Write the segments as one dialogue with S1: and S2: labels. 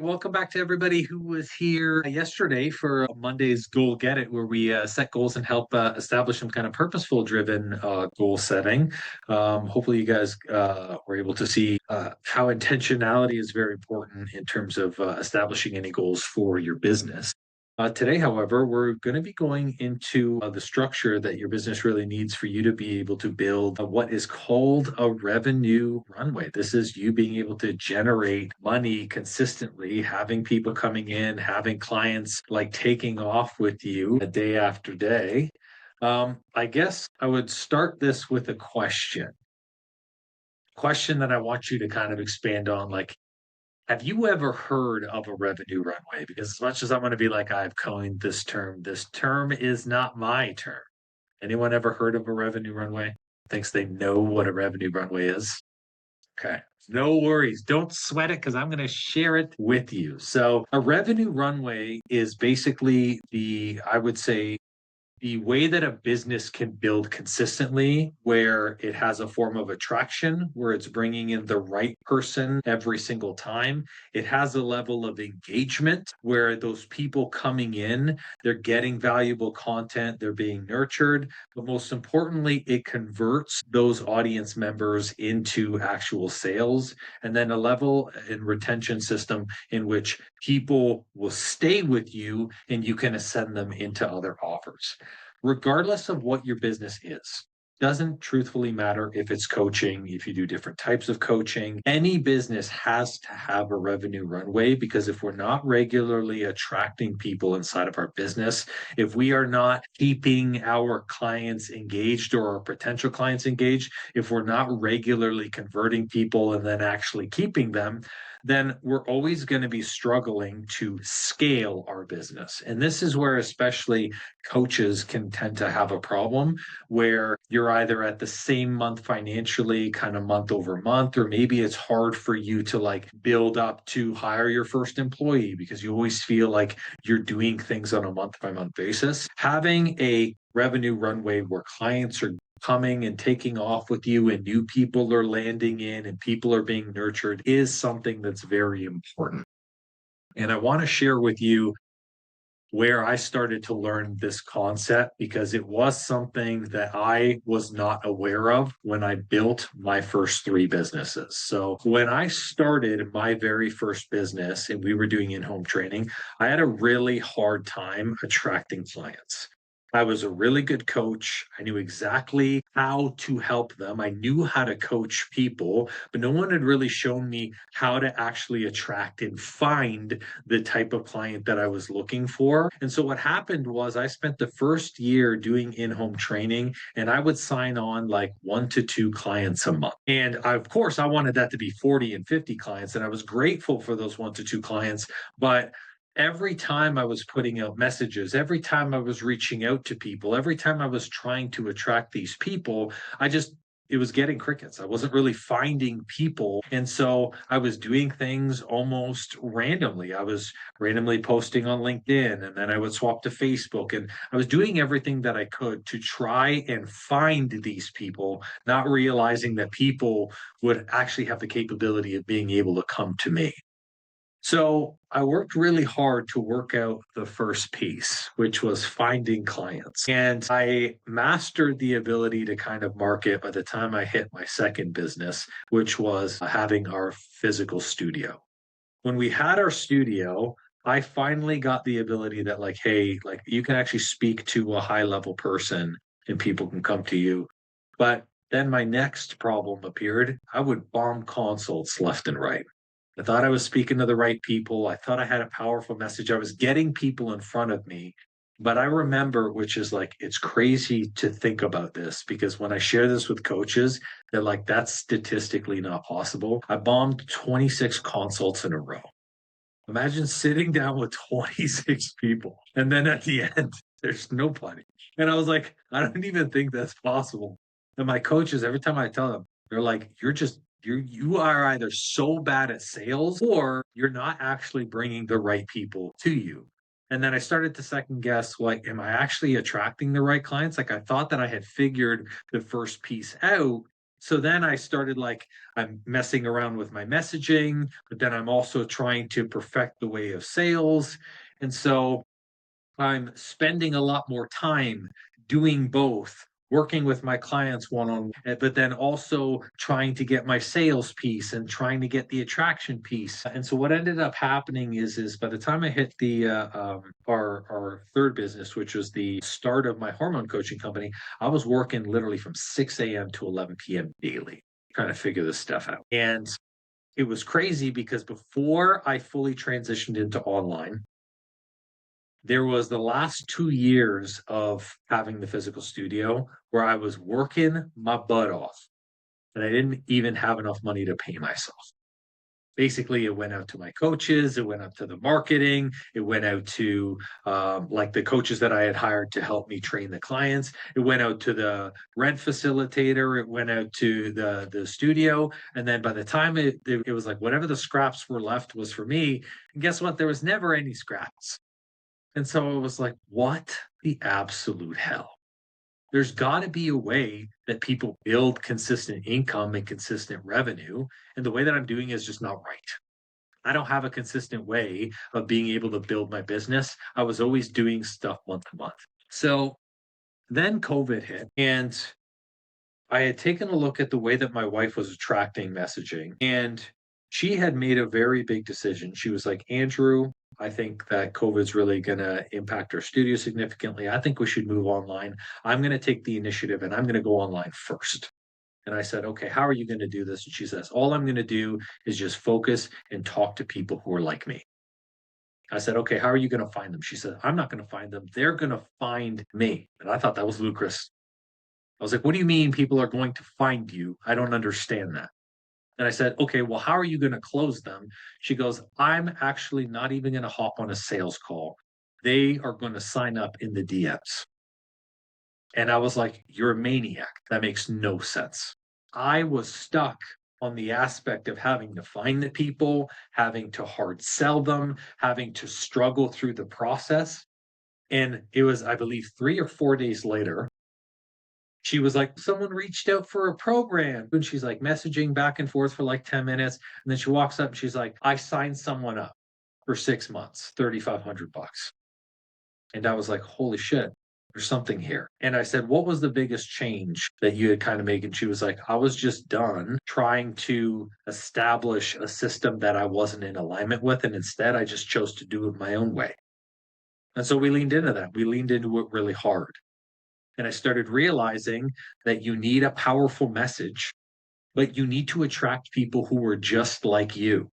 S1: Welcome back to everybody who was here yesterday for Monday's Goal Get It, where we set goals and help establish some kind of purposeful driven goal setting. Hopefully, you guys were able to see how intentionality is very important in terms of establishing any goals for your business. Today, however, we're going to be going into the structure that your business really needs for you to be able to build what is called a revenue runway. This is you being able to generate money consistently, having people coming in, having clients like taking off with you day after day. I guess I would start this with a question that I want you to kind of expand on. Like, have you ever heard of a revenue runway? Because as much as I'm going to be like, I've coined this term is not my term. Anyone ever heard of a revenue runway? Thinks they know what a revenue runway is? Okay. No worries. Don't sweat it because I'm going to share it with you. So, a revenue runway is basically I would say, the way that a business can build consistently, where it has a form of attraction, where it's bringing in the right person every single time. It has a level of engagement where those people coming in, they're getting valuable content, they're being nurtured. But most importantly, it converts those audience members into actual sales. And then a level and retention system in which people will stay with you and you can ascend them into other offers regardless of what your business is. Doesn't truthfully matter if it's coaching, if you do different types of coaching. Any business has to have a revenue runway because if we're not regularly attracting people inside of our business, if we are not keeping our clients engaged or our potential clients engaged, if we're not regularly converting people and then actually keeping them, then we're always going to be struggling to scale our business. And this is where, especially coaches can tend to have a problem where you're either at the same month financially, kind of month over month, or maybe it's hard for you to like build up to hire your first employee because you always feel like you're doing things on a month by month basis. Having a revenue runway where clients are coming and taking off with you and new people are landing in and people are being nurtured is something that's very important. And I want to share with you where I started to learn this concept because it was something that I was not aware of when I built my first three businesses. So, when I started my very first business and we were doing in home training, I had a really hard time attracting clients. I was a really good coach. I knew exactly how to help them. I knew how to coach people, but no one had really shown me how to actually attract and find the type of client that I was looking for. And so what happened was I spent the first year doing in-home training and I would sign on like 1 to 2 clients a month. And of course, I wanted that to be 40 and 50 clients. And I was grateful for those 1 to 2 clients. But every time I was putting out messages, every time I was reaching out to people, every time I was trying to attract these people, it was getting crickets. I wasn't really finding people. And so I was doing things almost randomly. I was randomly posting on LinkedIn and then I would swap to Facebook. And I was doing everything that I could to try and find these people, not realizing that people would actually have the capability of being able to come to me. So I worked really hard to work out the first piece, which was finding clients. And I mastered the ability to kind of market by the time I hit my second business, which was having our physical studio. When we had our studio, I finally got the ability that, like, hey, like you can actually speak to a high level person and people can come to you. But then my next problem appeared. I would bomb consults left and right. I thought I was speaking to the right people. I thought I had a powerful message. I was getting people in front of me. But I remember, which is like, it's crazy to think about this because when I share this with coaches, they're like, that's statistically not possible. I bombed 26 consults in a row. Imagine sitting down with 26 people and then at the end, there's nobody. And I was like, I don't even think that's possible. And my coaches, every time I tell them, they're like, you are either so bad at sales or you're not actually bringing the right people to you. And then I started to second guess, like, am I actually attracting the right clients? Like I thought that I had figured the first piece out. So then I started like, I'm messing around with my messaging, but then I'm also trying to perfect the way of sales. And so I'm spending a lot more time doing both, working with my clients one on one, but then also trying to get my sales piece and trying to get the attraction piece. And so what ended up happening is by the time I hit the our third business, which was the start of my hormone coaching company, I was working literally from 6 a.m. to 11 p.m. daily, trying to figure this stuff out. And it was crazy because before I fully transitioned into online, there was the last 2 years of having the physical studio where I was working my butt off and I didn't even have enough money to pay myself. Basically, it went out to my coaches, it went out to the marketing, it went out to like the coaches that I had hired to help me train the clients, it went out to the rent facilitator, it went out to the studio, and then by the time it was like whatever the scraps were left was for me. And guess what? There was never any scraps. And so it was like, what the absolute hell? There's got to be a way that people build consistent income and consistent revenue. And the way that I'm doing is just not right. I don't have a consistent way of being able to build my business. I was always doing stuff month to month. So then COVID hit, and I had taken a look at the way that my wife was attracting messaging, and she had made a very big decision. She was like, Andrew, I think that COVID's really going to impact our studio significantly. I think we should move online. I'm going to take the initiative and I'm going to go online first. And I said, okay, how are you going to do this? And she says, all I'm going to do is just focus and talk to people who are like me. I said, okay, how are you going to find them? She said, I'm not going to find them. They're going to find me. And I thought that was ludicrous. I was like, what do you mean people are going to find you? I don't understand that. And I said, okay, well, how are you going to close them? She goes, I'm actually not even going to hop on a sales call. They are going to sign up in the DMs. And I was like, you're a maniac. That makes no sense. I was stuck on the aspect of having to find the people, having to hard sell them, having to struggle through the process. And it was, I believe, 3 or 4 days later, she was like, someone reached out for a program. And she's like messaging back and forth for like 10 minutes. And then she walks up and she's like, I signed someone up for 6 months, 3,500 bucks. And I was like, holy shit, there's something here. And I said, what was the biggest change that you had kind of made? And she was like, I was just done trying to establish a system that I wasn't in alignment with. And instead, I just chose to do it my own way. And so we leaned into that. We leaned into it really hard. And I started realizing that you need a powerful message, but you need to attract people who are just like you.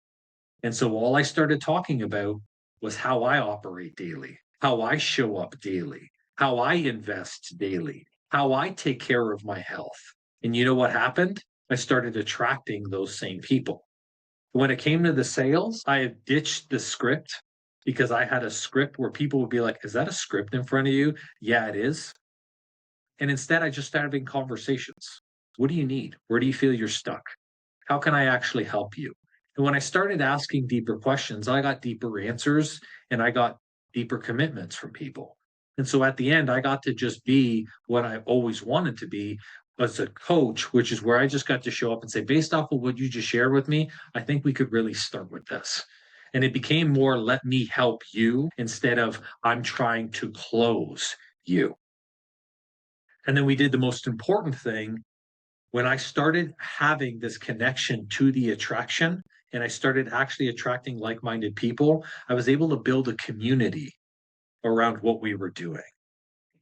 S1: And so all I started talking about was how I operate daily, how I show up daily, how I invest daily, how I take care of my health. And you know what happened? I started attracting those same people. When it came to the sales, I had ditched the script because I had a script where people would be like, is that a script in front of you? Yeah, it is. And instead, I just started having conversations. What do you need? Where do you feel you're stuck? How can I actually help you? And when I started asking deeper questions, I got deeper answers and I got deeper commitments from people. And so at the end, I got to just be what I always wanted to be as a coach, which is where I just got to show up and say, based off of what you just shared with me, I think we could really start with this. And it became more, let me help you instead of I'm trying to close you. And then we did the most important thing when I started having this connection to the attraction and I started actually attracting like minded people, I was able to build a community around what we were doing.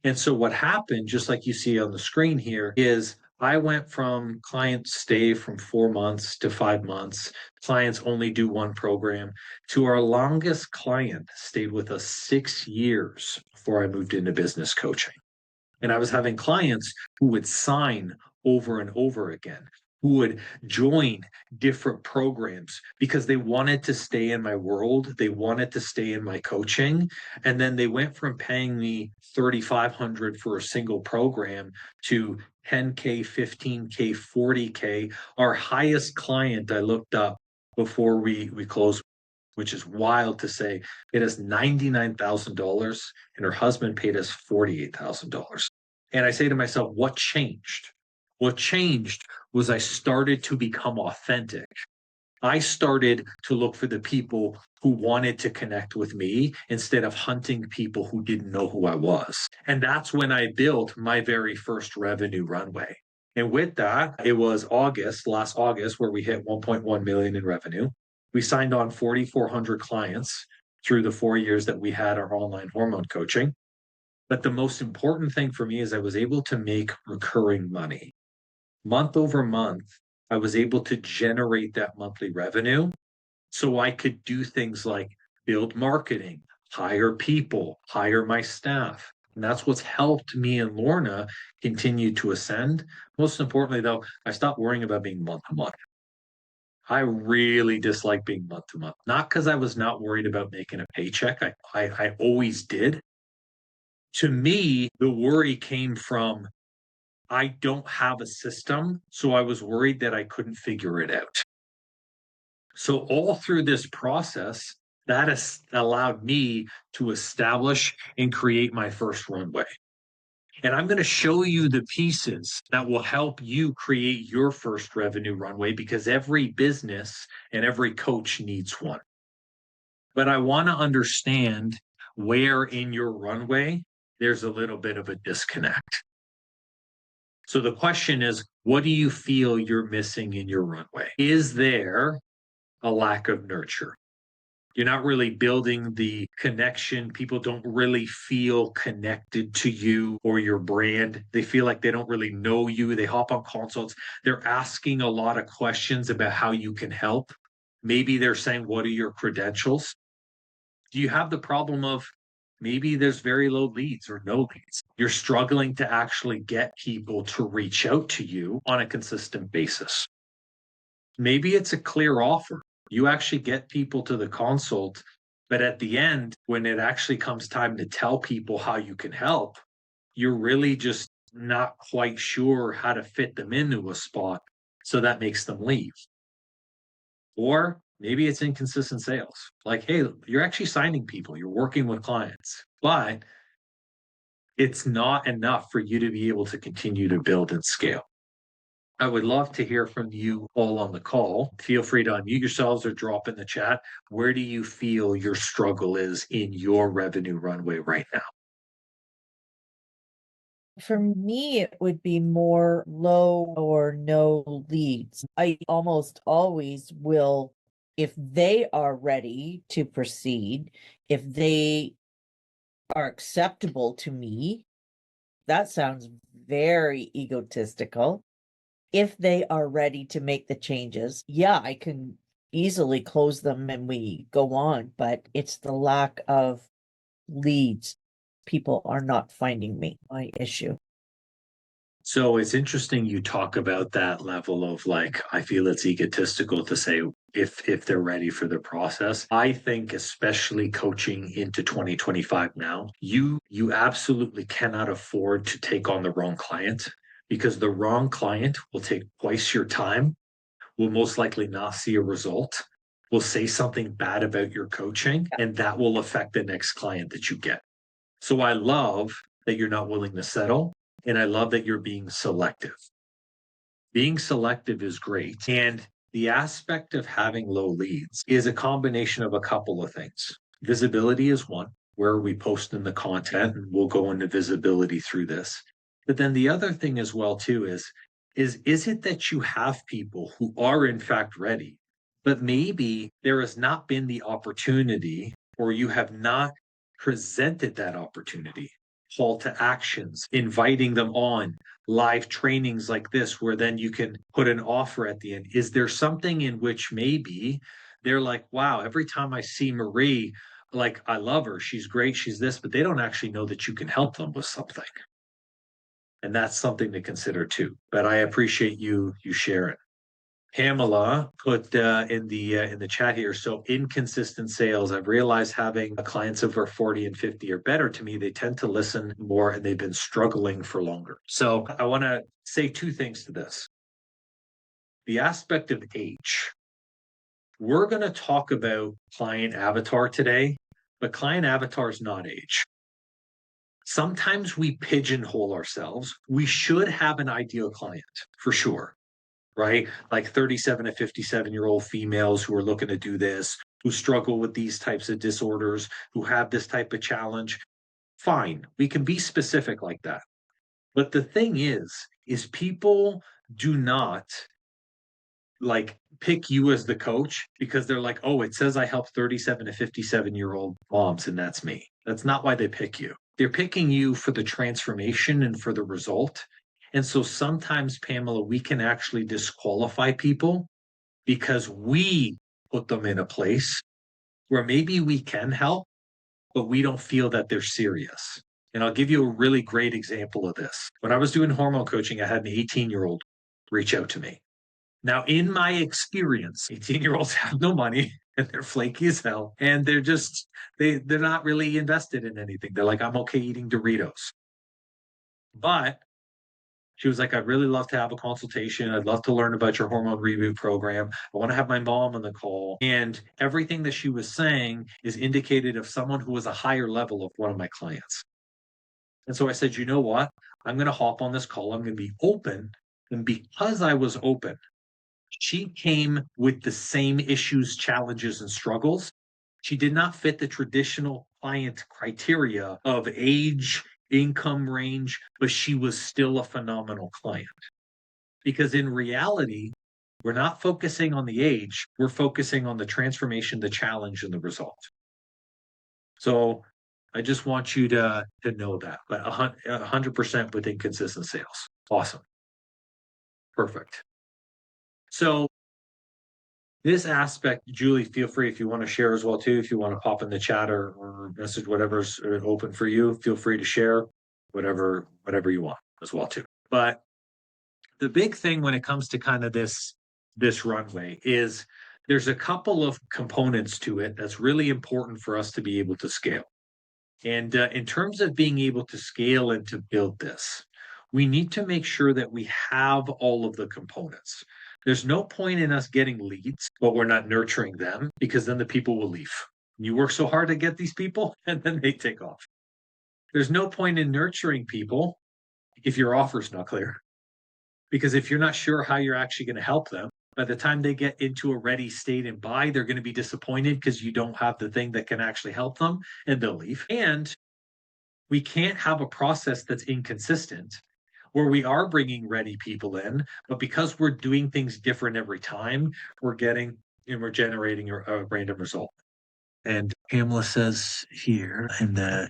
S1: And so what happened, just like you see on the screen here, is I went from clients stay from 4 months to 5 months, clients only do one program, to our longest client stayed with us 6 years before I moved into business coaching. And I was having clients who would sign over and over again, who would join different programs because they wanted to stay in my world. They wanted to stay in my coaching. And then they went from paying me 3,500 for a single program to 10K, 15K, 40K. Our highest client I looked up before we closed, which is wild to say, paid us $99,000 and her husband paid us $48,000. And I say to myself, what changed? What changed was I started to become authentic. I started to look for the people who wanted to connect with me instead of hunting people who didn't know who I was. And that's when I built my very first revenue runway. And with that, it was last August, where we hit 1.1 million in revenue. We signed on 4,400 clients through the 4 years that we had our online hormone coaching. But the most important thing for me is I was able to make recurring money. Month over month, I was able to generate that monthly revenue so I could do things like build marketing, hire people, hire my staff. And that's what's helped me and Lorna continue to ascend. Most importantly, though, I stopped worrying about being month to month. I really dislike being month to month, not because I was not worried about making a paycheck. I always did. To me, the worry came from I don't have a system, so I was worried that I couldn't figure it out. So all through this process, that has allowed me to establish and create my first runway. And I'm going to show you the pieces that will help you create your first revenue runway because every business and every coach needs one. But I want to understand where in your runway there's a little bit of a disconnect. So the question is, what do you feel you're missing in your runway? Is there a lack of nurture? You're not really building the connection. People don't really feel connected to you or your brand. They feel like they don't really know you. They hop on consults. They're asking a lot of questions about how you can help. Maybe they're saying, what are your credentials? Do you have the problem of maybe there's very low leads or no leads? You're struggling to actually get people to reach out to you on a consistent basis. Maybe it's a clear offer. You actually get people to the consult, but at the end, when it actually comes time to tell people how you can help, you're really just not quite sure how to fit them into a spot. So that makes them leave. Or maybe it's inconsistent sales. Like, hey, you're actually signing people, you're working with clients, but it's not enough for you to be able to continue to build and scale. I would love to hear from you all on the call. Feel free to unmute yourselves or drop in the chat. Where do you feel your struggle is in your revenue runway right now?
S2: For me, it would be more low or no leads. I almost always will, if they are ready to proceed, if they are acceptable to me, that sounds very egotistical. If they are ready to make the changes, yeah, I can easily close them and we go on, but it's the lack of leads. People are not finding me, my issue.
S1: So it's interesting you talk about that level of like, I feel it's egotistical to say if they're ready for the process. I think especially coaching into 2025 now, you absolutely cannot afford to take on the wrong client because the wrong client will take twice your time, will most likely not see a result, will say something bad about your coaching, and that will affect the next client that you get. So I love that you're not willing to settle. And I love that you're being selective. Being selective is great. And the aspect of having low leads is a combination of a couple of things. Visibility is one, where we post in the content, and we'll go into visibility through this. But then the other thing as well, too, is it that you have people who are in fact ready, but maybe there has not been the opportunity or you have not presented that opportunity? Call to actions, inviting them on, live trainings like this, where then you can put an offer at the end. Is there something in which maybe they're like, wow, every time I see Marie, like I love her, she's great, she's this, but they don't actually know that you can help them with something. And that's something to consider too. But I appreciate you sharing. Pamela put in the chat here. So inconsistent sales. I've realized having clients over 40 and 50 or better to me, they tend to listen more and they've been struggling for longer. So I want to say two things to this. The aspect of age. We're going to talk about client avatar today, but client avatar is not age. Sometimes we pigeonhole ourselves. We should have an ideal client for sure, right? Like 37 to 57-year-old females who are looking to do this, who struggle with these types of disorders, who have this type of challenge. Fine, we can be specific like that. But the thing is people do not like pick you as the coach because they're like, oh, it says I help 37 to 57-year-old moms, and that's me. That's not why they pick you. They're picking you for the transformation and for the result. And so sometimes, Pamela, we can actually disqualify people because we put them in a place where maybe we can help, but we don't feel that they're serious. And I'll give you a really great example of this. When I was doing hormone coaching, I had an 18-year-old reach out to me. Now, in my experience, 18-year-olds have no money and they're flaky as hell. And they're not really invested in anything. They're like, I'm okay eating Doritos. But she was like, I'd really love to have a consultation. I'd love to learn about your hormone reboot program. I want to have my mom on the call. And everything that she was saying is indicated of someone who was a higher level of one of my clients. And so I said, you know what? I'm going to hop on this call. I'm going to be open. And because I was open, she came with the same issues, challenges, and struggles. She did not fit the traditional client criteria of age, income range, but she was still a phenomenal client. Because in reality, we're not focusing on the age, we're focusing on the transformation, the challenge, and the result. So I just want you to know that. But 100% within consistent sales. Awesome. Perfect. So this aspect, Julie, feel free if you want to share as well too. If you want to pop in the chat or message whatever's open for you, feel free to share whatever you want as well too. But the big thing when it comes to kind of this runway is there's a couple of components to it that's really important for us to be able to scale. And in terms of being able to scale and to build this, we need to make sure that we have all of the components. There's no point in us getting leads, but we're not nurturing them because then the people will leave. You work so hard to get these people and then they take off. There's no point in nurturing people if your offer's not clear. Because if you're not sure how you're actually going to help them, by the time they get into a ready state and buy, they're going to be disappointed because you don't have the thing that can actually help them and they'll leave. And we can't have a process that's inconsistent where we are bringing ready people in, but because we're doing things different every time, we're generating a random result. And Pamela says here in the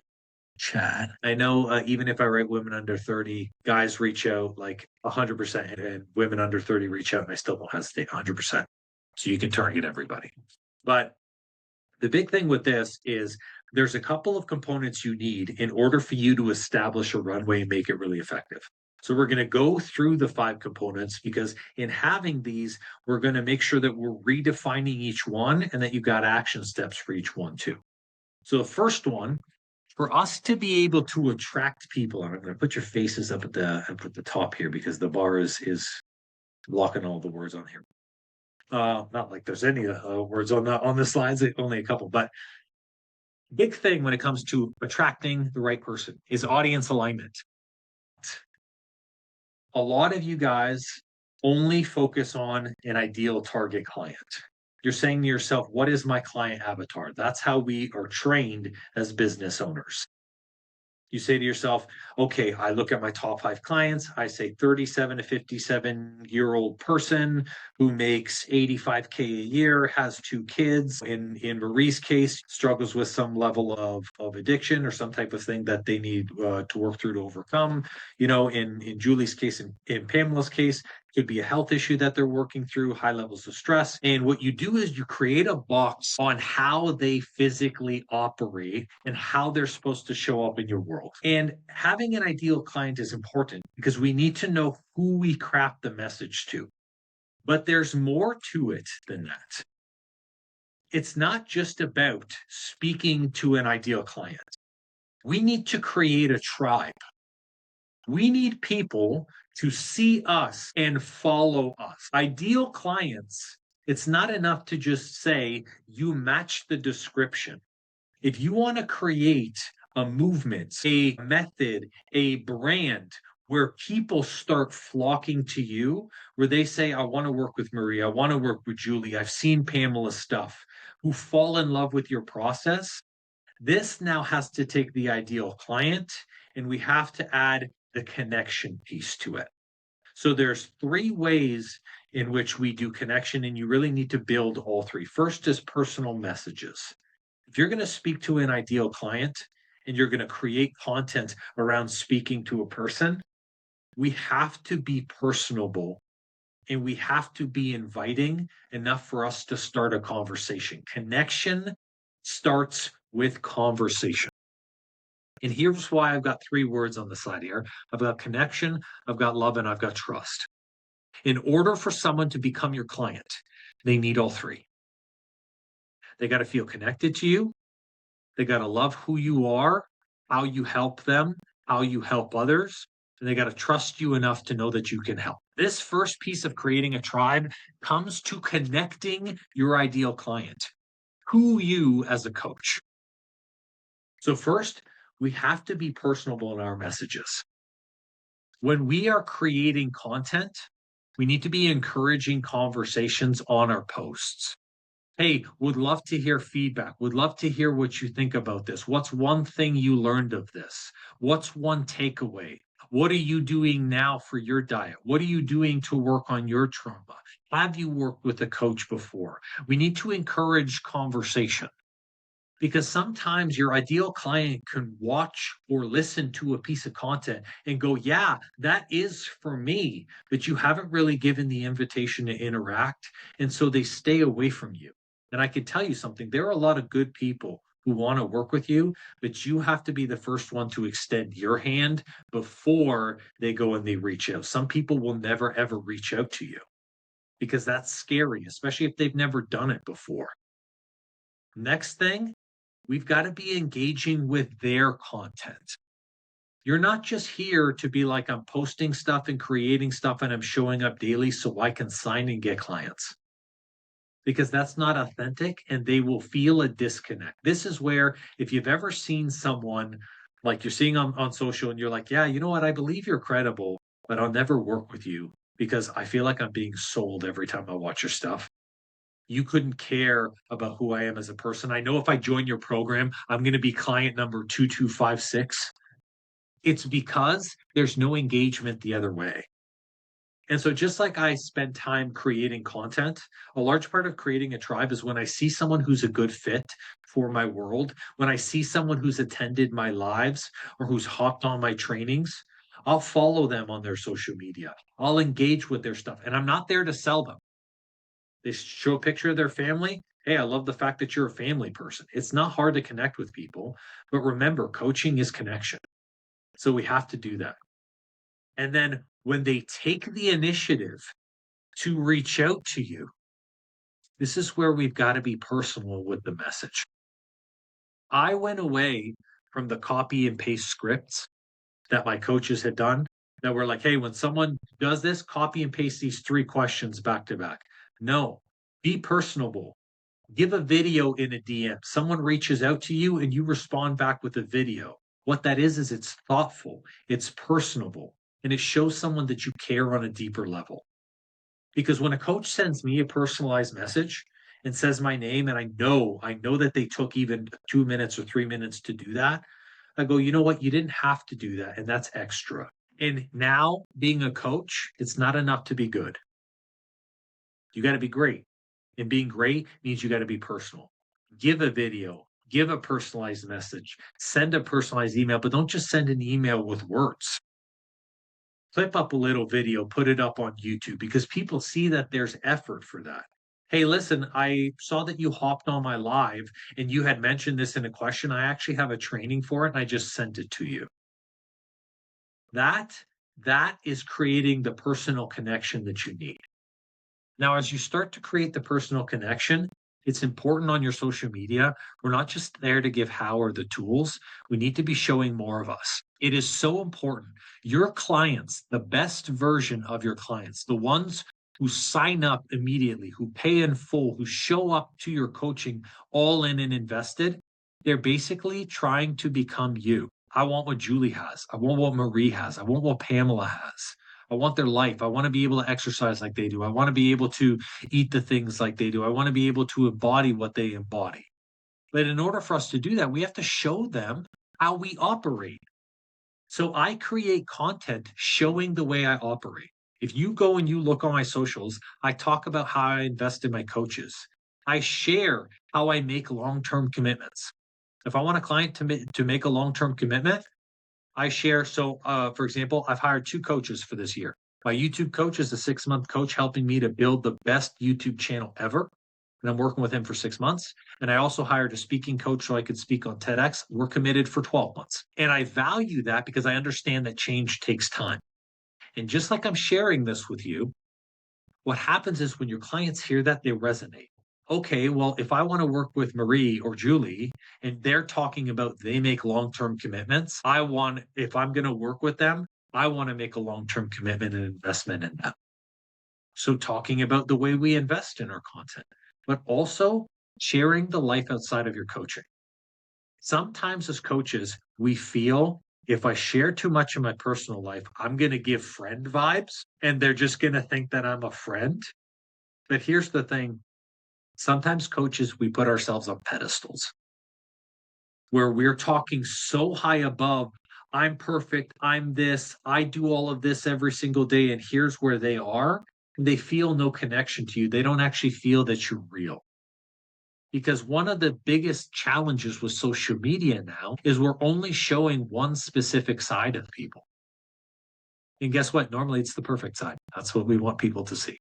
S1: chat, I know even if I write women under 30, guys reach out like 100%, and women under 30 reach out, and I still don't hesitate 100%. So you can target everybody. But the big thing with this is there's a couple of components you need in order for you to establish a runway and make it really effective. So we're going to go through the 5 components because in having these, we're going to make sure that we're redefining each one and that you've got action steps for each one too. So the first one, for us to be able to attract people, and I'm going to put your faces up at the top here because the bar is blocking all the words on here. Not like there's any words on the slides, only a couple, but big thing when it comes to attracting the right person is audience alignment. A lot of you guys only focus on an ideal target client. You're saying to yourself, what is my client avatar? That's how we are trained as business owners. You say to yourself, okay, I look at my top 5 clients. I say 37 to 57-year-old person who makes 85K a year, has 2 kids. In Marie's case, struggles with some level of addiction or some type of thing that they need to work through to overcome. You know, in Julie's case, in Pamela's case, could be a health issue that they're working through, high levels of stress. And what you do is you create a box on how they physically operate and how they're supposed to show up in your world. And having an ideal client is important because we need to know who we craft the message to. But there's more to it than that. It's not just about speaking to an ideal client. We need to create a tribe. We need people to see us and follow us. Ideal clients, it's not enough to just say you match the description. If you want to create a movement, a method, a brand where people start flocking to you, where they say, I want to work with Marie, I want to work with Julie, I've seen Pamela's stuff, who fall in love with your process. This now has to take the ideal client and we have to add the connection piece to it. So there's three ways in which we do connection, and you really need to build all three. First is personal messages. If you're going to speak to an ideal client and you're going to create content around speaking to a person, we have to be personable and we have to be inviting enough for us to start a conversation. Connection starts with conversation. And here's why I've got three words on the side here. I've got connection, I've got love, and I've got trust. In order for someone to become your client, they need all three. They got to feel connected to you. They got to love who you are, how you help them, how you help others, and they got to trust you enough to know that you can help. This first piece of creating a tribe comes to connecting your ideal client to you as a coach. So first, we have to be personable in our messages. When we are creating content, we need to be encouraging conversations on our posts. Hey, would love to hear feedback. Would love to hear what you think about this. What's one thing you learned of this? What's one takeaway? What are you doing now for your diet? What are you doing to work on your trauma? Have you worked with a coach before? We need to encourage conversation because sometimes your ideal client can watch or listen to a piece of content and go, yeah, that is for me, but you haven't really given the invitation to interact. And so they stay away from you. And I can tell you something, there are a lot of good people who want to work with you, but you have to be the first one to extend your hand before they go and they reach out. Some people will never, ever reach out to you because that's scary, especially if they've never done it before. Next thing, we've got to be engaging with their content. You're not just here to be like, I'm posting stuff and creating stuff and I'm showing up daily so I can sign and get clients. Because that's not authentic and they will feel a disconnect. This is where, if you've ever seen someone like you're seeing on social and you're like, yeah, you know what? I believe you're credible, but I'll never work with you because I feel like I'm being sold every time I watch your stuff. You couldn't care about who I am as a person. I know if I join your program, I'm going to be client number 2256. It's because there's no engagement the other way. And so, just like I spend time creating content, a large part of creating a tribe is when I see someone who's a good fit for my world, when I see someone who's attended my lives or who's hopped on my trainings, I'll follow them on their social media. I'll engage with their stuff. And I'm not there to sell them. They show a picture of their family. Hey, I love the fact that you're a family person. It's not hard to connect with people, but remember, coaching is connection. So we have to do that. And then when they take the initiative to reach out to you, this is where we've got to be personal with the message. I went away from the copy and paste scripts that my coaches had done that were like, hey, when someone does this, copy and paste these three questions back to back. No, be personable. Give a video in a DM. Someone reaches out to you and you respond back with a video. What that is it's thoughtful, it's personable, and it shows someone that you care on a deeper level. Because when a coach sends me a personalized message and says my name, and I know that they took even 2 minutes or 3 minutes to do that, I go, you know what? You didn't have to do that, and that's extra. And now, being a coach, it's not enough to be good. You got to be great. And being great means you got to be personal. Give a video, give a personalized message, send a personalized email, but don't just send an email with words. Clip up a little video, put it up on YouTube because people see that there's effort for that. Hey, listen, I saw that you hopped on my live and you had mentioned this in a question. I actually have a training for it and I just sent it to you. That is creating the personal connection that you need. Now, as you start to create the personal connection, it's important on your social media. We're not just there to give Howard the tools. We need to be showing more of us. It is so important. Your clients, the best version of your clients, the ones who sign up immediately, who pay in full, who show up to your coaching all in and invested, They're basically trying to become you. I want what Julie has. I want what Marie has. I want what Pamela has. I want their life. I want to be able to exercise like they do. I want to be able to eat the things like they do. I want to be able to embody what they embody. But in order for us to do that, we have to show them how we operate. So I create content showing the way I operate. If you go and you look on my socials, I talk about how I invest in my coaches. I share how I make long-term commitments. If I want a client to make a long-term commitment, I share. So, for example, I've hired 2 coaches for this year. My YouTube coach is a 6-month coach helping me to build the best YouTube channel ever. And I'm working with him for 6 months. And I also hired a speaking coach so I could speak on TEDx. We're committed for 12 months. And I value that because I understand that change takes time. And just like I'm sharing this with you, what happens is when your clients hear that, they resonate. Okay, well, if I want to work with Marie or Julie and they're talking about they make long-term commitments, if I'm going to work with them, I want to make a long-term commitment and investment in them. So talking about the way we invest in our content, but also sharing the life outside of your coaching. Sometimes as coaches, we feel if I share too much of my personal life, I'm going to give friend vibes and they're just going to think that I'm a friend. But here's the thing. Sometimes coaches, we put ourselves on pedestals where we're talking so high above, I'm perfect, I'm this, I do all of this every single day, and here's where they are. They feel no connection to you. They don't actually feel that you're real. Because one of the biggest challenges with social media now is we're only showing one specific side of people. And guess what? Normally it's the perfect side. That's what we want people to see.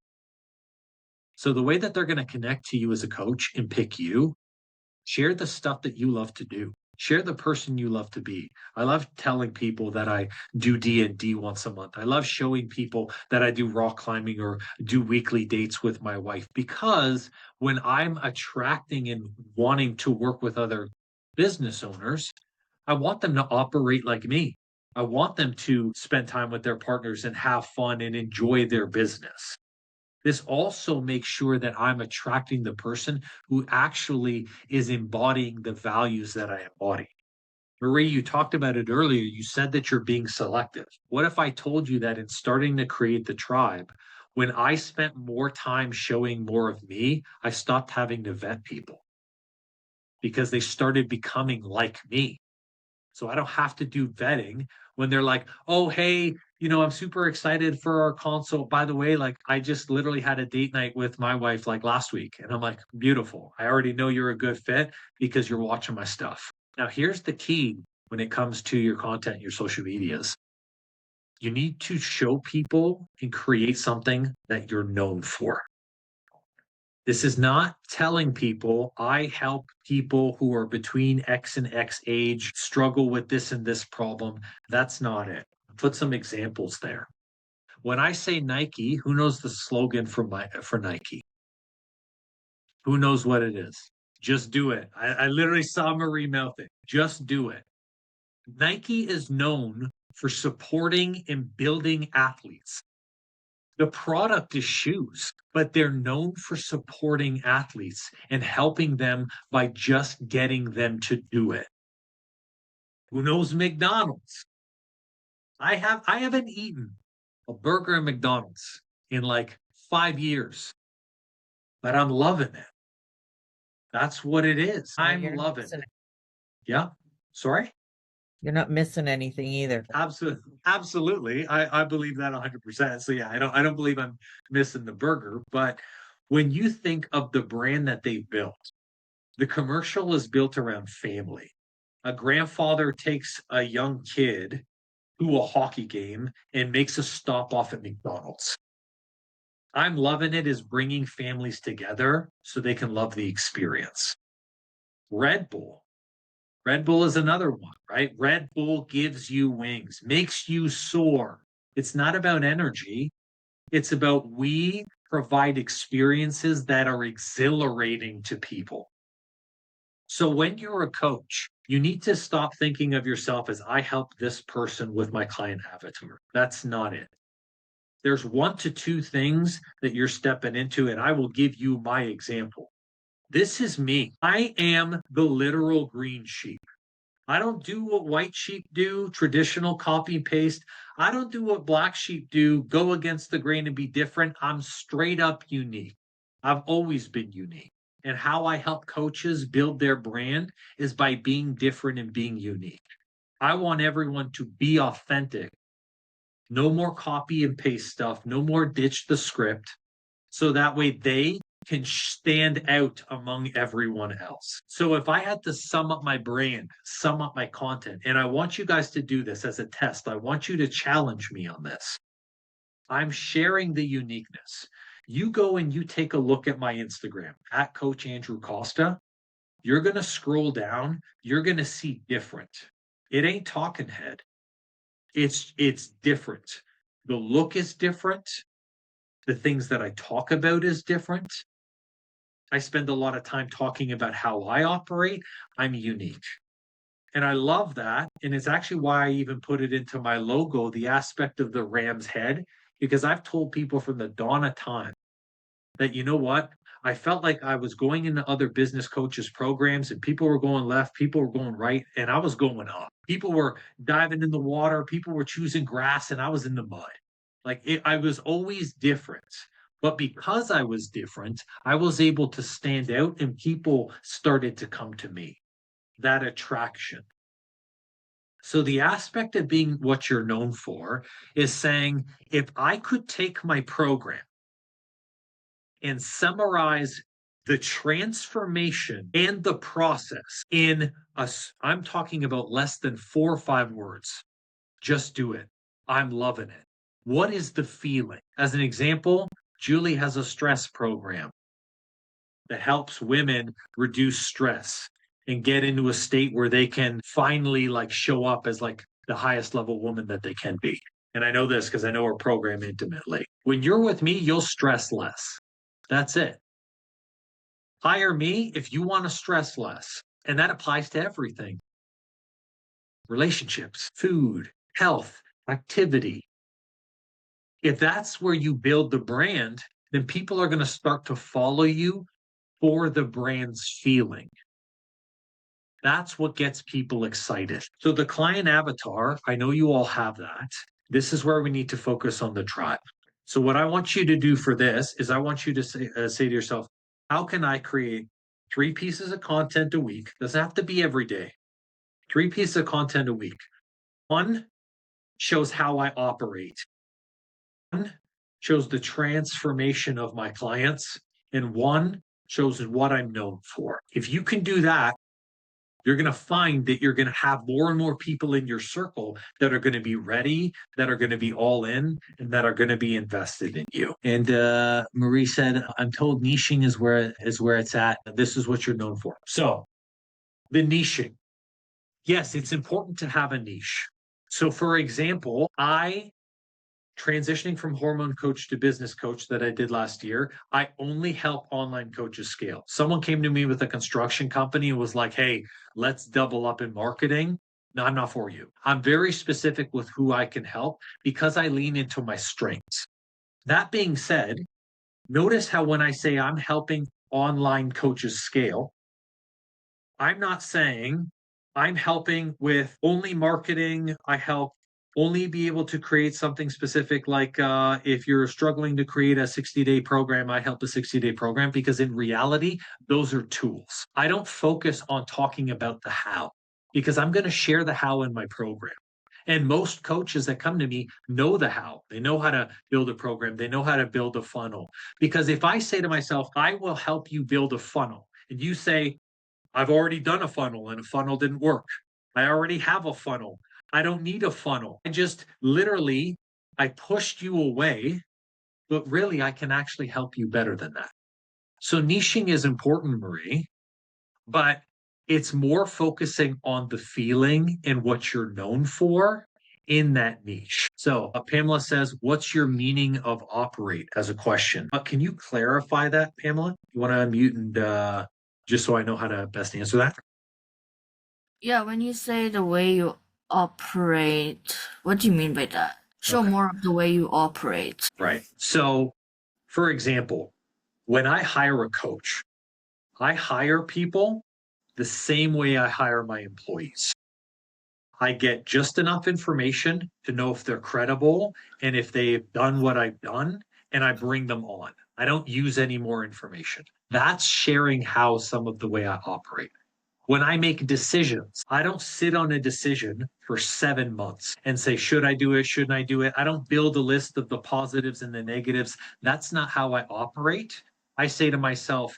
S1: So the way that they're going to connect to you as a coach and pick you, share the stuff that you love to do. Share the person you love to be. I love telling people that I do D&D once a month. I love showing people that I do rock climbing or do weekly dates with my wife, because when I'm attracting and wanting to work with other business owners, I want them to operate like me. I want them to spend time with their partners and have fun and enjoy their business. This also makes sure that I'm attracting the person who actually is embodying the values that I embody. Marie, you talked about it earlier. You said that you're being selective. What if I told you that in starting to create the tribe, when I spent more time showing more of me, I stopped having to vet people because they started becoming like me. So I don't have to do vetting when they're like, oh, hey, I'm super excited for our consult. By the way, like I just literally had a date night with my wife like last week. And I'm like, beautiful. I already know you're a good fit because you're watching my stuff. Now, here's the key when it comes to your content, your social medias. You need to show people and create something that you're known for. This is not telling people I help people who are between X and X age struggle with this and this problem. That's not it. Put some examples there. When I say Nike, who knows the slogan for Nike? Who knows what it is? Just do it. I literally saw Marie mouth it. Just do it. Nike is known for supporting and building athletes. The product is shoes, but they're known for supporting athletes and helping them by just getting them to do it. Who knows McDonald's? I haven't eaten a burger at McDonald's in like 5 years, but I'm loving it. That's what it is.
S2: Oh,
S1: I'm loving it. Yeah. Sorry?
S2: You're not missing anything either.
S1: Absolutely. I believe that 100%. So yeah, I don't believe I'm missing the burger, but when you think of the brand that they built, the commercial is built around family. A grandfather takes a young kid to a hockey game and makes a stop off at McDonald's. I'm loving it is bringing families together so they can love the experience. Red Bull. Red Bull is another one, right? Red Bull gives you wings, makes you soar. It's not about energy. It's about we provide experiences that are exhilarating to people. So when you're a coach, you need to stop thinking of yourself as I help this person with my client avatar. That's not it. There's 1 to 2 things that you're stepping into, and I will give you my example. This is me. I am the literal green sheep. I don't do what white sheep do, traditional copy and paste. I don't do what black sheep do, go against the grain and be different. I'm straight up unique. I've always been unique. And how I help coaches build their brand is by being different and being unique. I want everyone to be authentic. No more copy and paste stuff, no more ditch the script. So that way they can stand out among everyone else. So if I had to sum up my brand, sum up my content, and I want you guys to do this as a test, I want you to challenge me on this. I'm sharing the uniqueness. You go and you take a look at my Instagram at Coach Andrew Costa. You're going to scroll down. You're going to see different. It ain't talking head. It's different. The look is different. The things that I talk about is different. I spend a lot of time talking about how I operate. I'm unique. And I love that. And it's actually why I even put it into my logo, the aspect of the ram's head, because I've told people from the dawn of time that, you know what? I felt like I was going into other business coaches programs and people were going left, people were going right, and I was going up. People were diving in the water, people were choosing grass, and I was in the mud. I was always different. But because I was different, I was able to stand out and people started to come to me. That attraction. So the aspect of being what you're known for is saying, if I could take my program and summarize the transformation and the process in I'm talking about less than 4 or 5 words. Just do it. I'm loving it. What is the feeling? As an example, Julie has a stress program that helps women reduce stress and get into a state where they can finally show up as the highest level woman that they can be. And I know this because I know her program intimately. When you're with me, you'll stress less. That's it. Hire me if you want to stress less. And that applies to everything: relationships, food, health, activity. If that's where you build the brand, then people are going to start to follow you for the brand's feeling. That's what gets people excited. So the client avatar, I know you all have that. This is where we need to focus on the tribe. So what I want you to do for this is I want you to say to yourself, how can I create 3 pieces of content a week? Doesn't have to be every day. 3 pieces of content a week. One shows how I operate. One shows the transformation of my clients. And one shows what I'm known for. If you can do that, you're going to find that you're going to have more and more people in your circle that are going to be ready, that are going to be all in, and that are going to be invested in you. And Marie said, I'm told niching is where it's at. This is what you're known for. So the niching. Yes, it's important to have a niche. So for example, I transitioning from hormone coach to business coach that I did last year, I only help online coaches scale. Someone came to me with a construction company and was like, hey, let's double up in marketing. No, I'm not for you. I'm very specific with who I can help because I lean into my strengths. That being said, notice how when I say I'm helping online coaches scale, I'm not saying I'm helping with only marketing. I help only be able to create something specific. If you're struggling to create a 60-day program, I help a 60-day program, because in reality, those are tools. I don't focus on talking about the how, because I'm going to share the how in my program. And most coaches that come to me know the how. They know how to build a program. They know how to build a funnel. Because if I say to myself, I will help you build a funnel, and you say, I've already done a funnel and a funnel didn't work. I already have a funnel. I don't need a funnel. I just literally, I pushed you away, but really I can actually help you better than that. So niching is important, Marie, but it's more focusing on the feeling and what you're known for in that niche. So Pamela says, what's your meaning of operate, as a question? Can you clarify that, Pamela? You want to unmute and just so I know how to best answer that?
S3: Yeah, when you say the way you operate, what do you mean by that? Show
S1: Okay.
S3: more of the way you operate.
S1: Right. So, for example, when I hire a coach, I hire people the same way I hire my employees. I get just enough information to know if they're credible and if they've done what I've done, and I bring them on. I don't use any more information. That's sharing how some of the way I operate. When I make decisions, I don't sit on a decision for 7 months and say, should I do it? Shouldn't I do it? I don't build a list of the positives and the negatives. That's not how I operate. I say to myself,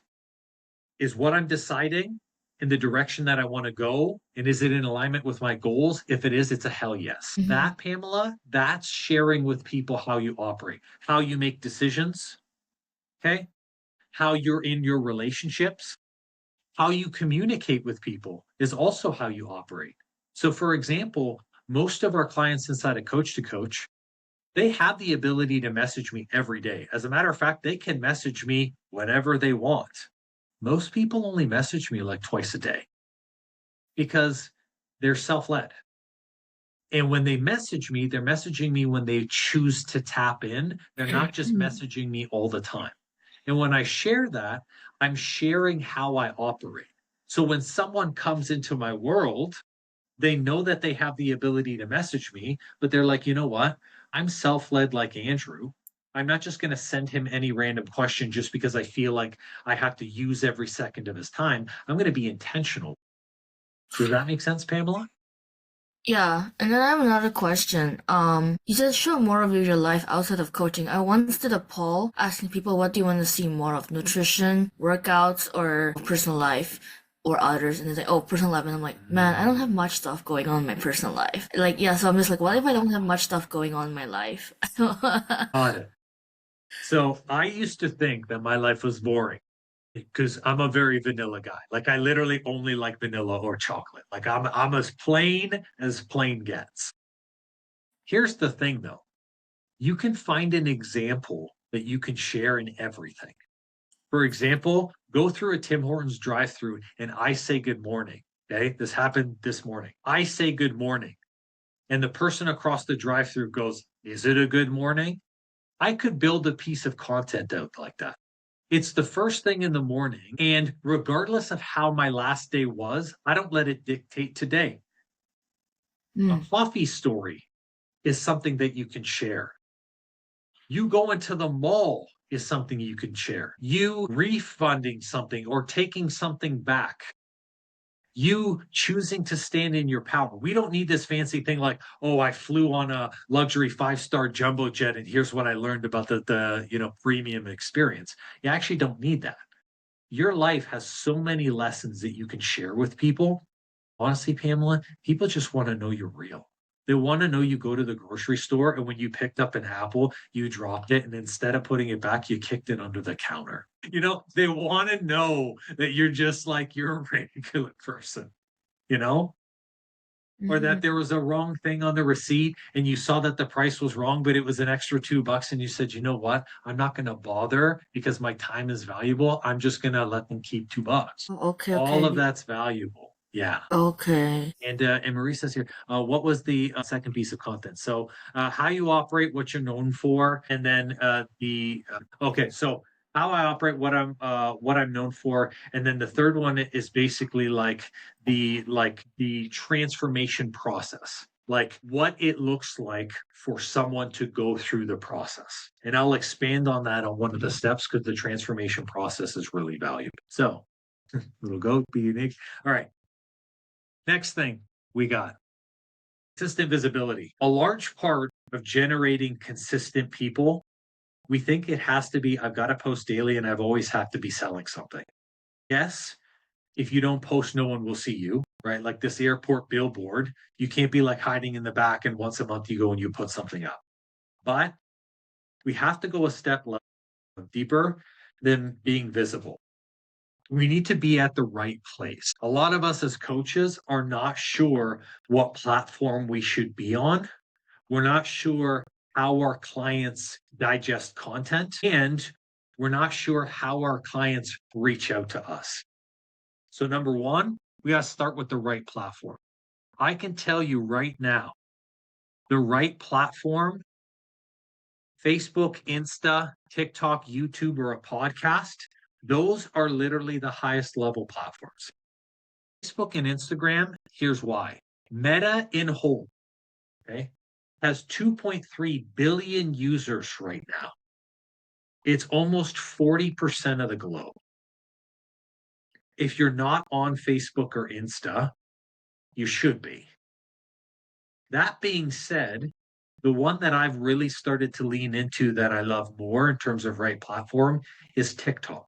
S1: is what I'm deciding in the direction that I want to go? And is it in alignment with my goals? If it is, it's a hell yes.
S3: Mhm.
S1: That, Pamela, that's sharing with people how you operate, how you make decisions, okay? How you're in your relationships, how you communicate with people is also how you operate. So, for example, most of our clients inside of Coach to Coach, they have the ability to message me every day. As a matter of fact, they can message me whenever they want. Most people only message me like twice a day because they're self led. And when they message me, they're messaging me when they choose to tap in. They're not just messaging me all the time. And when I share that, I'm sharing how I operate. So when someone comes into my world, they know that they have the ability to message me, but they're like, you know what? I'm self led like Andrew. I'm not just going to send him any random question just because I feel like I have to use every second of his time. I'm going to be intentional. Does that make sense, Pamela?
S3: Yeah, and then I have another question. You said show more of your life outside of coaching. I once did a poll asking people what do you want to see more of, nutrition, workouts, or personal life, or others, and they say, oh, personal life, and I'm like, man, I don't have much stuff going on in my personal life. Like, yeah, so I'm just like, what if I don't have much stuff going on in my life?
S1: Got it. So I used to think that my life was boring because I'm a very vanilla guy. Like I literally only like vanilla or chocolate. Like I'm as plain gets. Here's the thing though. You can find an example that you can share in everything. For example, go through a Tim Hortons drive-through and I say good morning. Okay? This happened this morning. I say good morning. And the person across the drive-through goes, "Is it a good morning?" I could build a piece of content out like that. It's the first thing in the morning. And regardless of how my last day was, I don't let it dictate today. A
S3: Hmm.
S1: coffee story is something that you can share. You going to the mall is something you can share. You refunding something or taking something back. You choosing to stand in your power. We don't need this fancy thing like, oh, I flew on a luxury 5-star jumbo jet and here's what I learned about the premium experience. You actually don't need that. Your life has so many lessons that you can share with people. Honestly, Pamela, people just want to know you're real. They want to know you go to the grocery store and when you picked up an apple, you dropped it and instead of putting it back, you kicked it under the counter. They want to know that you're just like you're a regular person, you know? Or
S3: Mhm.
S1: that there was a wrong thing on the receipt and you saw that the price was wrong, but it was an extra $2 and you said, you know what? I'm not going to bother because my time is valuable. I'm just going to let them keep $2.
S3: Oh, okay,
S1: All of
S3: okay,
S1: that's valuable. Yeah.
S3: okay.
S1: And Marie says here, what was the second piece of content? So how you operate, what you're known for, and then okay. So how I operate, what I'm known for, and then the third one is basically like the transformation process, like what it looks like for someone to go through the process. And I'll expand on that on one of the steps because the transformation process is really valuable. So little goat, be unique. All right. Next thing we got consistent visibility. A large part of generating consistent people, we think it has to be I've got to post daily and I've always have to be selling something. Yes, if you don't post, no one will see you, right? Like this airport billboard, you can't be like hiding in the back and once a month you go and you put something up. But we have to go a step deeper than being visible. We need to be at the right place. A lot of us as coaches are not sure what platform we should be on. We're not sure how our clients digest content, and we're not sure how our clients reach out to us. So, number one, we got to start with the right platform. I can tell you right now, the right platform, Facebook, Insta, TikTok, YouTube, or a podcast, Those are literally the highest level platforms. Facebook and Instagram, here's why. Meta in whole, okay, has 2.3 billion users right now. It's almost 40% of the globe. If you're not on Facebook or Insta, you should be. That being said, the one that I've really started to lean into that I love more in terms of right platform is TikTok.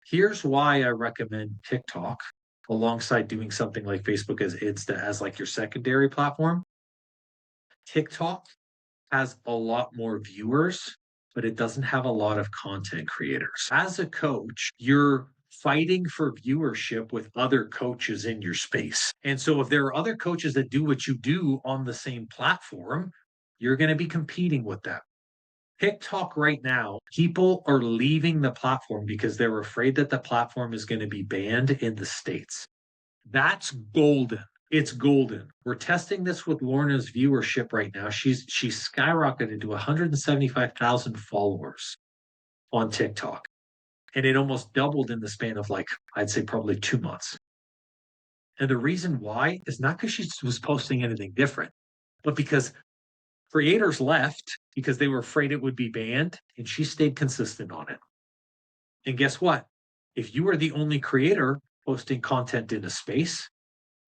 S1: Here's why I recommend TikTok alongside doing something like Facebook as Insta as like your secondary platform. TikTok has a lot more viewers, but it doesn't have a lot of content creators. As a coach, you're fighting for viewership with other coaches in your space. And so if there are other coaches that do what you do on the same platform, you're going to be competing with them. TikTok right now, people are leaving the platform because they're afraid that the platform is going to be banned in the States. That's golden. It's golden. We're testing this with Lorna's viewership right now. She's skyrocketed to 175,000 followers on TikTok. And it almost doubled in the span of like, I'd say probably 2 months. And the reason why is not because she was posting anything different, but because creators left because they were afraid it would be banned, and she stayed consistent on it. And guess what? If you are the only creator posting content in a space,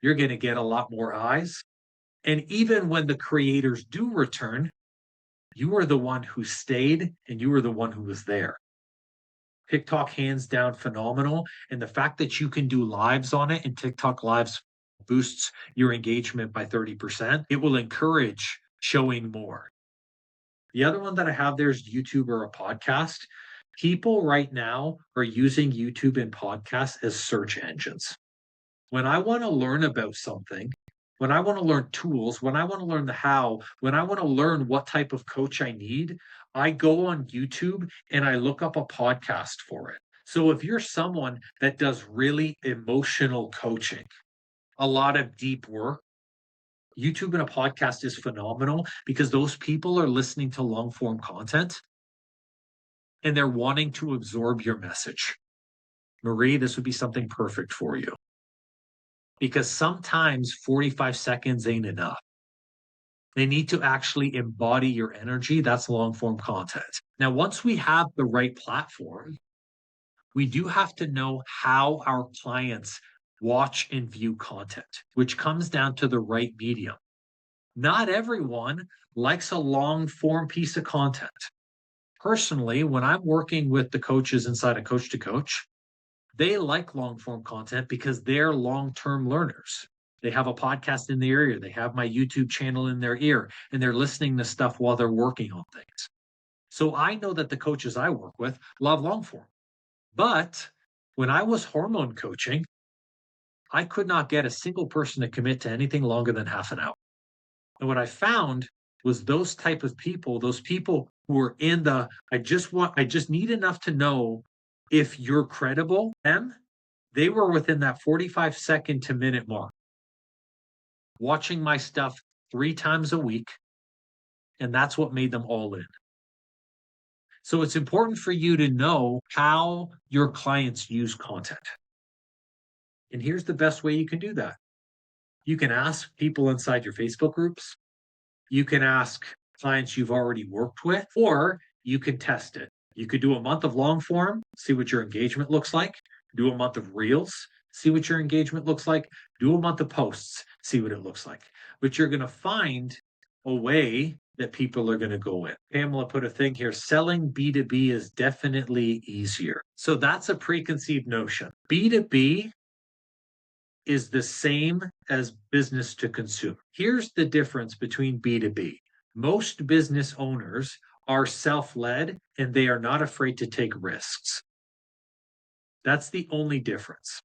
S1: you're going to get a lot more eyes. And even when the creators do return, you are the one who stayed and you are the one who was there. TikTok, hands down, phenomenal. And the fact that you can do lives on it and TikTok lives boosts your engagement by 30%, it will encourage showing more. The other one that I have there is YouTube or a podcast. People right now are using YouTube and podcasts as search engines. When I want to learn about something, when I want to learn tools, when I want to learn the how, when I want to learn what type of coach I need, I go on YouTube and I look up a podcast for it. So if you're someone that does really emotional coaching, a lot of deep work, YouTube and a podcast is phenomenal because those people are listening to long form content and they're wanting to absorb your message. Marie, this would be something perfect for you because sometimes 45 seconds ain't enough. They need to actually embody your energy. That's long form content. Now, once we have the right platform, we do have to know how our clients watch and view content, which comes down to the right medium. Not everyone likes a long form piece of content. Personally, when I'm working with the coaches inside of Coach to Coach, they like long form content because they're long term learners. They have a podcast in their ear, they have my YouTube channel in their ear, and they're listening to stuff while they're working on things. So I know that the coaches I work with love long form. But when I was hormone coaching, I could not get a single person to commit to anything longer than half an hour. And what I found was those type of people, those people who are in the, I just need enough to know if you're credible, them, they were within that 45-second to minute mark, watching my stuff 3 times a week. And that's what made them all in. So it's important for you to know how your clients use content. And here's the best way you can do that. You can ask people inside your Facebook groups. You can ask clients you've already worked with, or you can test it. You could do a month of long form, see what your engagement looks like. Do a month of reels, see what your engagement looks like. Do a month of posts, see what it looks like. But you're going to find a way that people are going to go in. Pamela put a thing here. Selling B2B is definitely easier. So that's a preconceived notion. B2B is the same as business to consumer. Here's the difference between B2B. Most business owners are self-led and they are not afraid to take risks. That's the only difference.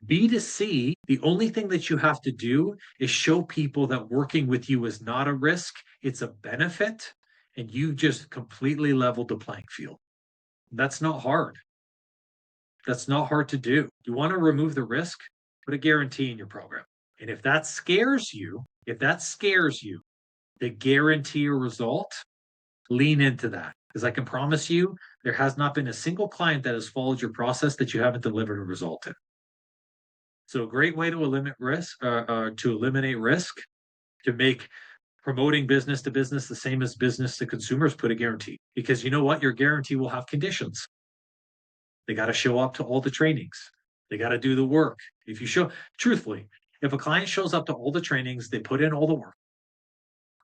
S1: B2C, the only thing that you have to do is show people that working with you is not a risk, it's a benefit, and you just completely leveled the playing field. That's not hard. That's not hard to do. You want to remove the risk? Put a guarantee in your program. And if that scares you, to guarantee a result, lean into that. Because I can promise you There has not been a single client that has followed your process that you haven't delivered a result in. So a great way to eliminate risk, to make promoting business to business the same as business to consumers, put a guarantee. Because you know what? Your guarantee will have conditions. They got to show up to all the trainings. They got to do the work. If you show, truthfully, if a client shows up to all the trainings, they put in all the work,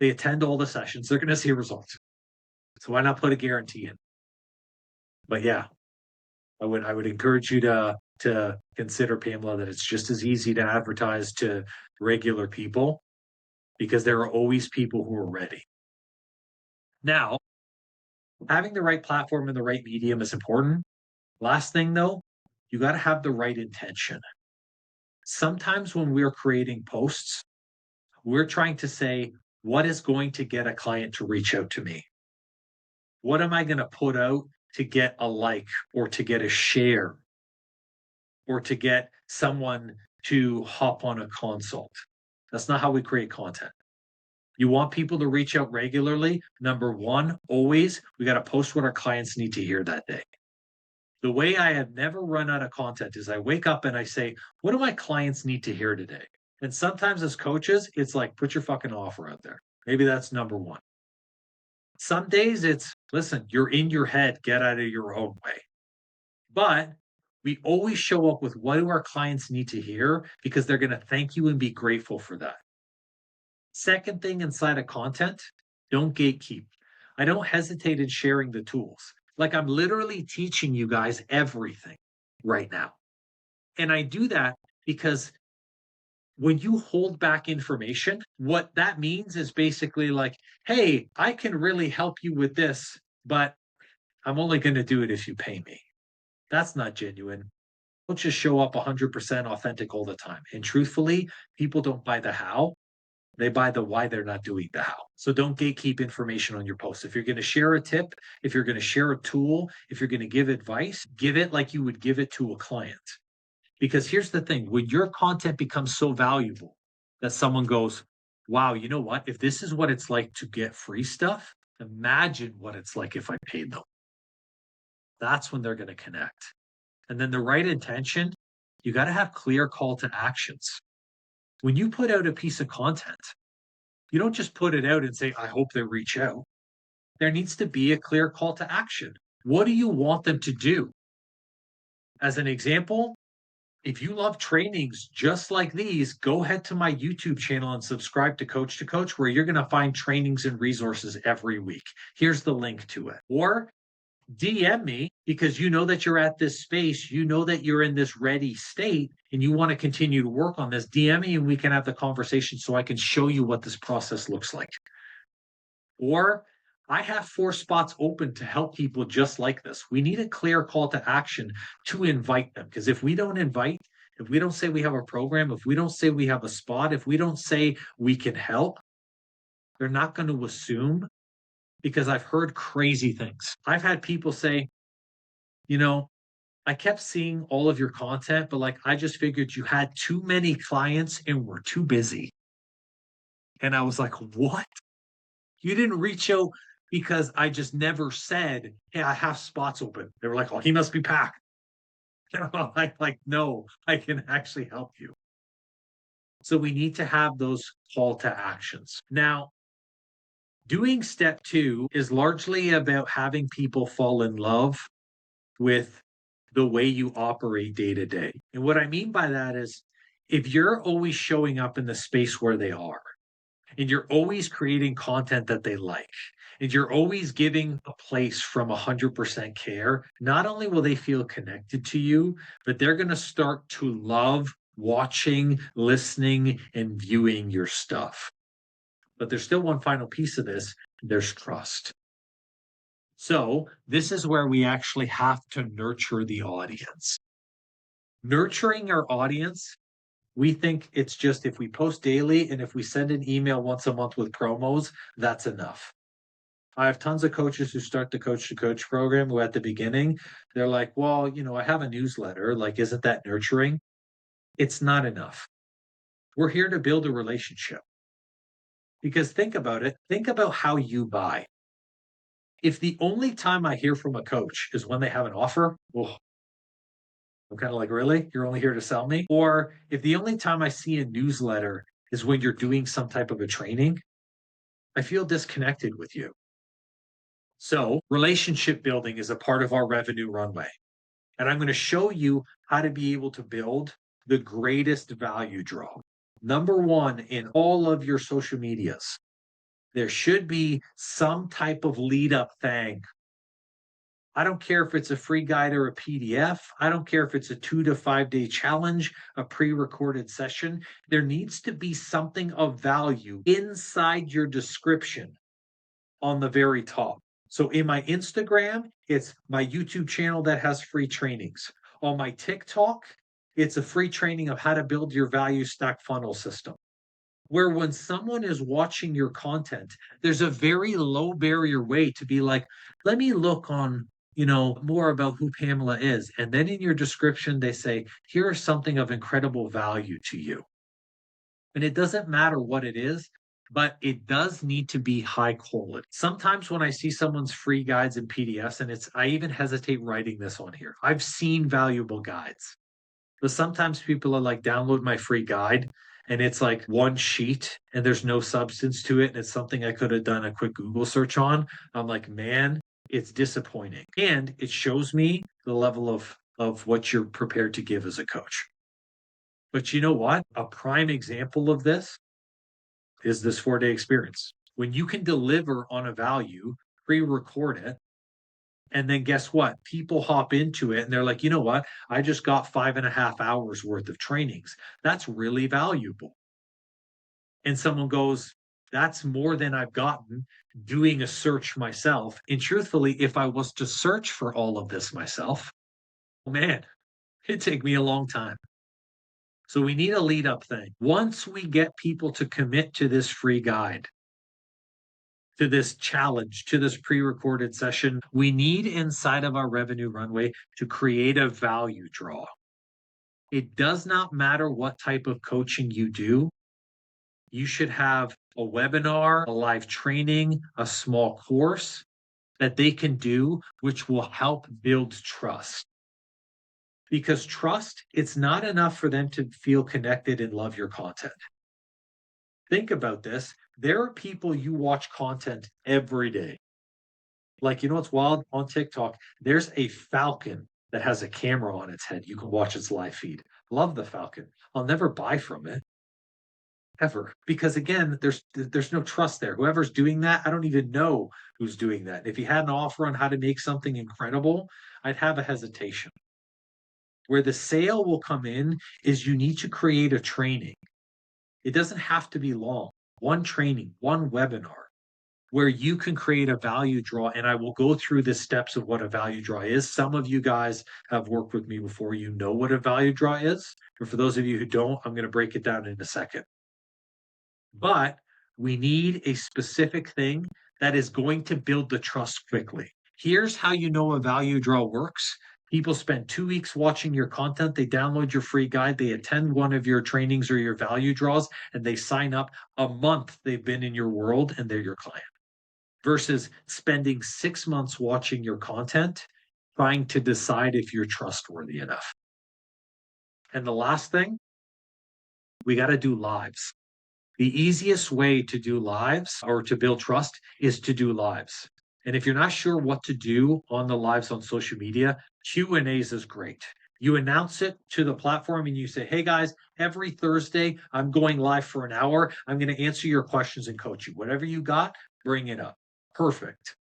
S1: they attend all the sessions, they're going to see results. So why not put a guarantee in? But yeah, I would encourage you to consider, Pamela, that it's just as easy to advertise to regular people, because there are always people who are ready. Now, having the right platform and the right medium is important. Last thing though, you got to have the right intention. Sometimes when we're creating posts, we're trying to say, what is going to get a client to reach out to me? What am I going to put out to get a like, or to get a share, or to get someone to hop on a consult? That's not how we create content. You want people to reach out regularly. Number one, always, we got to post what our clients need to hear that day. The way I have never run out of content is I wake up and I say, what do my clients need to hear today? And sometimes as coaches, it's like, put your fucking offer out there. Maybe that's number one. Some days it's, listen, you're in your head, get out of your own way. But we always show up with what do our clients need to hear, because they're going to thank you and be grateful for that. Second thing inside of content, don't gatekeep. I don't hesitate in sharing the tools. Like, I'm literally teaching you guys everything right now. And I do that because when you hold back information, what that means is basically like, hey, I can really help you with this, but I'm only going to do it if you pay me. That's not genuine. Don't just show up 100% authentic all the time. And truthfully, people don't buy the how. They buy the why they're not doing the how. So don't gatekeep information on your posts. If you're going to share a tip, if you're going to share a tool, if you're going to give advice, give it like you would give it to a client. Because here's the thing, when your content becomes so valuable that someone goes, wow, you know what? If this is what it's like to get free stuff, imagine what it's like if I paid them. That's when they're going to connect. And then the right intention, you got to have clear call to actions. When you put out a piece of content, you don't just put it out and say, I hope they reach out. There needs to be a clear call to action. What do you want them to do? As an example, if you love trainings just like these, go head to my YouTube channel and subscribe to Coach, where you're going to find trainings and resources every week. Here's the link to it. Or DM me, because you know that you're at this space, you know that you're in this ready state, and you want to continue to work on this. DM me and we can have the conversation so I can show you what this process looks like. Or I have 4 spots open to help people just like this. We need a clear call to action to invite them, because if we don't invite, if we don't say we have a program, if we don't say we have a spot, if we don't say we can help, they're not going to assume. Because I've heard crazy things. I've had people say, you know, I kept seeing all of your content, but like, I just figured you had too many clients and were too busy. And I was like, what? You didn't reach out because I just never said, hey, I have spots open. They were like, oh, he must be packed. And I'm like, no, I can actually help you. So we need to have those call to actions. Now, doing step 2 is largely about having people fall in love with the way you operate day to day. And what I mean by that is, if you're always showing up in the space where they are, and you're always creating content that they like, and you're always giving a place from 100% care, not only will they feel connected to you, but they're going to start to love watching, listening, and viewing your stuff. But there's still one final piece of this. There's trust. So this is where we actually have to nurture the audience. Nurturing our audience, we think it's just if we post daily and if we send an email once a month with promos, that's enough. I have tons of coaches who start the Coach to Coach program who at the beginning, they're like, well, I have a newsletter. Like, isn't that nurturing? It's not enough. We're here to build a relationship. Because think about it. Think about how you buy. If the only time I hear from a coach is when they have an offer, oh, I'm kind of like, really? You're only here to sell me? Or if the only time I see a newsletter is when you're doing some type of a training, I feel disconnected with you. So, relationship building is a part of our revenue runway. And I'm going to show you how to be able to build the greatest value draw. Number one, in all of your social medias, there should be some type of lead up thing. I don't care if it's a free guide or a PDF. I don't care if it's a 2 to 5 day challenge, a pre recorded session. There needs to be something of value inside your description on the very top. So in my Instagram, it's my YouTube channel that has free trainings. On my TikTok, it's a free training of how to build your value stack funnel system. Where when someone is watching your content, there's a very low barrier way to be like, let me look on, more about who Pamela is. And then in your description, they say, here is something of incredible value to you. And it doesn't matter what it is, but it does need to be high quality. Sometimes when I see someone's free guides and PDFs, and I even hesitate writing this on here. I've seen valuable guides, but sometimes people are like, download my free guide. And it's like one sheet and there's no substance to it. And it's something I could have done a quick Google search on. I'm like, man, it's disappointing. And it shows me the level of what you're prepared to give as a coach. But you know what? A prime example of this is this 4-day experience. When you can deliver on a value, pre-record it, and then guess what? People hop into it and they're like, you know what? I just got 5.5 hours worth of trainings. That's really valuable. And someone goes, that's more than I've gotten doing a search myself. And truthfully, if I was to search for all of this myself, man, it'd take me a long time. So we need a lead up thing. Once we get people to commit to this free guide, to this challenge, to this pre-recorded session, we need inside of our revenue runway to create a value draw. It does not matter what type of coaching you do. You should have a webinar, a live training, a small course that they can do, which will help build trust. Because trust, it's not enough for them to feel connected and love your content. Think about this. There are people you watch content every day. Like, what's wild on TikTok? There's a falcon that has a camera on its head. You can watch its live feed. Love the falcon. I'll never buy from it. Ever. Because again, there's no trust there. Whoever's doing that, I don't even know who's doing that. If you had an offer on how to make something incredible, I'd have a hesitation. Where the sale will come in is you need to create a training. It doesn't have to be long. One training, one webinar, where you can create a value draw. And I will go through the steps of what a value draw is. Some of you guys have worked with me before. You know what a value draw is. Or for those of you who don't, I'm going to break it down in a second. But we need a specific thing that is going to build the trust quickly. Here's how you know a value draw works. People spend 2 weeks watching your content. They download your free guide. They attend one of your trainings or your value draws, and they sign up. A month they've been in your world and they're your client. Versus spending 6 months watching your content, trying to decide if you're trustworthy enough. And the last thing, we got to do lives. The easiest way to do lives or to build trust is to do lives. And if you're not sure what to do on the lives on social media, Q&As is great. You announce it to the platform and you say, hey guys, every Thursday, I'm going live for an hour. I'm going to answer your questions and coach you. Whatever you got, bring it up. Perfect.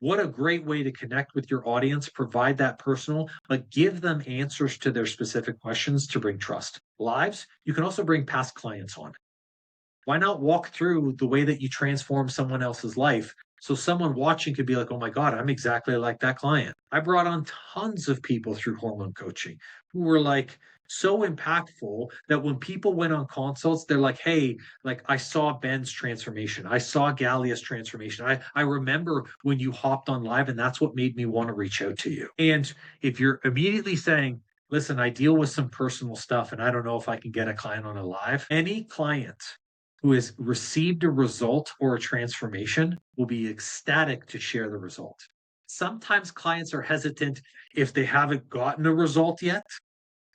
S1: What a great way to connect with your audience, provide that personal, but give them answers to their specific questions to bring trust. Lives, you can also bring past clients on. Why not walk through the way that you transform someone else's life so someone watching could be like, oh my God, I'm exactly like that client. I brought on tons of people through hormone coaching who were like so impactful that when people went on consults, they're like, hey, like I saw Ben's transformation. I saw Gallia's transformation. I remember when you hopped on live and that's what made me want to reach out to you. And if you're immediately saying, listen, I deal with some personal stuff and I don't know if I can get a client on a live, any client who has received a result or a transformation will be ecstatic to share the result. Sometimes clients are hesitant if they haven't gotten a result yet.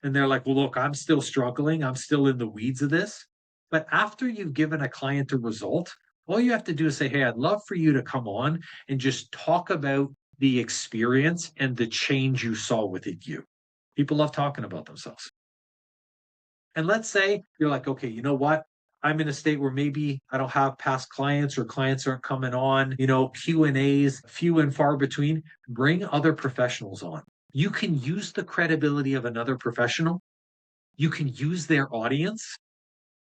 S1: And they're like, well, look, I'm still struggling. I'm still in the weeds of this. But after you've given a client a result, all you have to do is say, hey, I'd love for you to come on and just talk about the experience and the change you saw within you. People love talking about themselves. And let's say you're like, okay, you know what? I'm in a state where maybe I don't have past clients or clients aren't coming on, Q&As, few and far between. Bring other professionals on. You can use the credibility of another professional. You can use their audience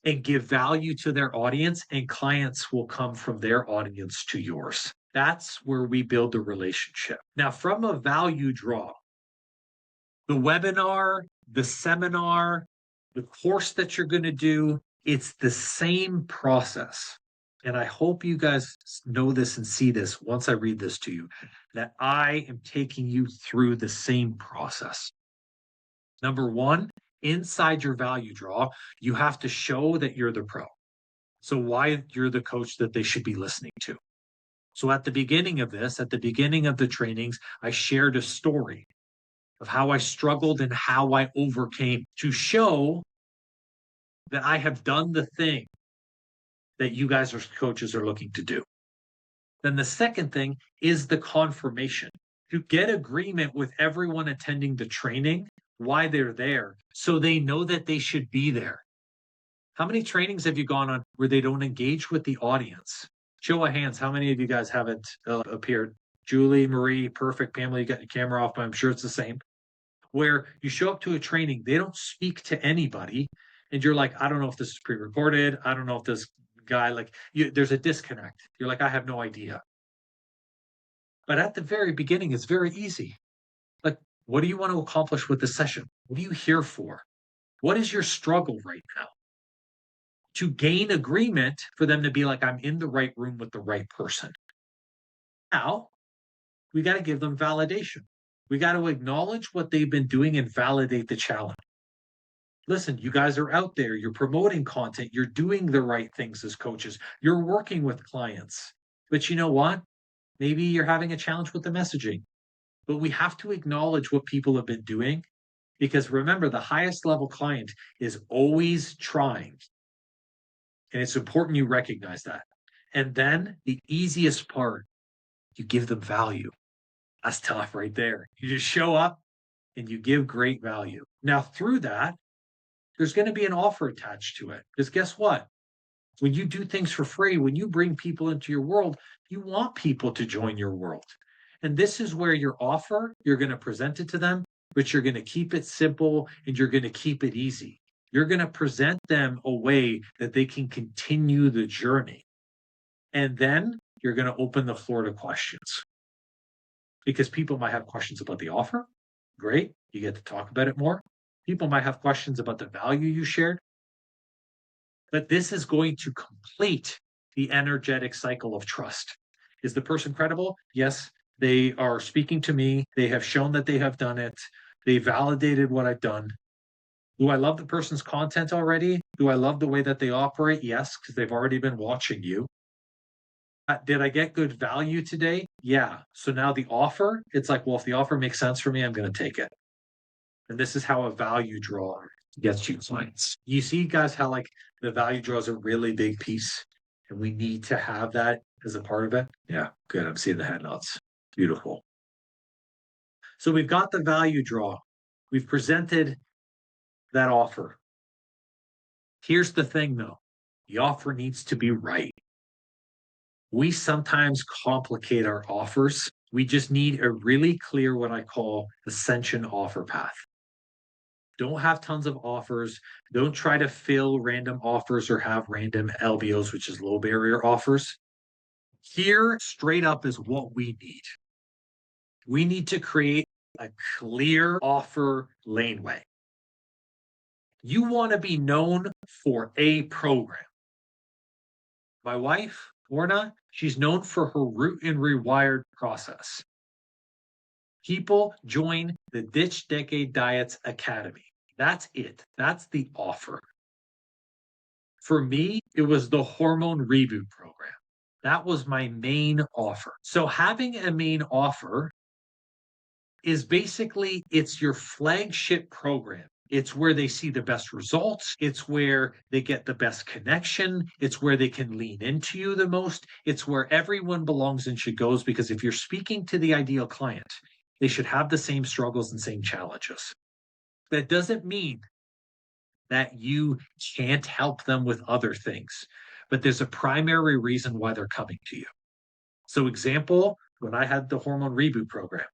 S1: and give value to their audience, and clients will come from their audience to yours. That's where we build the relationship. Now, from a value draw, the webinar, the seminar, the course that you're going to do, it's the same process. And I hope you guys know this and see this once I read this to you, that I am taking you through the same process. Number one, inside your value draw, you have to show that you're the pro. So why you're the coach that they should be listening to. So at the beginning of this, at the beginning of the trainings, I shared a story of how I struggled and how I overcame to show that I have done the thing that you guys as coaches are looking to do. Then the second thing is the confirmation, to get agreement with everyone attending the training, why they're there, so they know that they should be there. How many trainings have you gone on where they don't engage with the audience? Show of hands, how many of you guys haven't appeared? Julie, Marie, perfect. Pamela, you got your camera off, but I'm sure it's the same. Where you show up to a training, they don't speak to anybody, and you're like, I don't know if this is pre-recorded. I don't know if this guy, there's a disconnect. You're like, I have no idea. But at the very beginning, it's very easy. Like, what do you want to accomplish with the session? What are you here for? What is your struggle right now? To gain agreement for them to be like, I'm in the right room with the right person. Now, we got to give them validation. We got to acknowledge what they've been doing and validate the challenge. Listen, you guys are out there, you're promoting content, you're doing the right things as coaches, you're working with clients. But you know what? Maybe you're having a challenge with the messaging. But we have to acknowledge what people have been doing, because remember, the highest level client is always trying. And it's important you recognize that. And then the easiest part, you give them value. That's tough right there. You just show up and you give great value. Now, through that, there's going to be an offer attached to it. Because guess what? When you do things for free, when you bring people into your world, you want people to join your world. And this is where your offer, you're going to present it to them, but you're going to keep it simple and you're going to keep it easy. You're going to present them a way that they can continue the journey. And then you're going to open the floor to questions. Because people might have questions about the offer. Great. You get to talk about it more. People might have questions about the value you shared. But this is going to complete the energetic cycle of trust. Is the person credible? Yes. They are speaking to me. They have shown that they have done it. They validated what I've done. Do I love the person's content already? Do I love the way that they operate? Yes, because they've already been watching you. Did I get good value today? Yeah. So now the offer, it's like, well, if the offer makes sense for me, I'm going to take it. And this is how a value draw gets you clients. You see, guys, how the value draw is a really big piece, and we need to have that as a part of it. Yeah, good. I'm seeing the head nods. Beautiful. So we've got the value draw. We've presented that offer. Here's the thing, though. The offer needs to be right. We sometimes complicate our offers. We just need a really clear, what I call, ascension offer path. Don't have tons of offers. Don't try to fill random offers or have random LBOs, which is low barrier offers. Here, straight up, is what we need. We need to create a clear offer laneway. You want to be known for a program. My wife, Orna, she's known for her Root and Rewired process. People join the Ditch Decade Diets Academy. That's it. That's the offer. For me, it was the hormone reboot program. That was my main offer. So having a main offer is basically it's your flagship program. It's where they see the best results. It's where they get the best connection. It's where they can lean into you the most. It's where everyone belongs and should go, because if you're speaking to the ideal client, they should have the same struggles and same challenges. That doesn't mean that you can't help them with other things, but there's a primary reason why they're coming to you. So, example, when I had the hormone reboot program,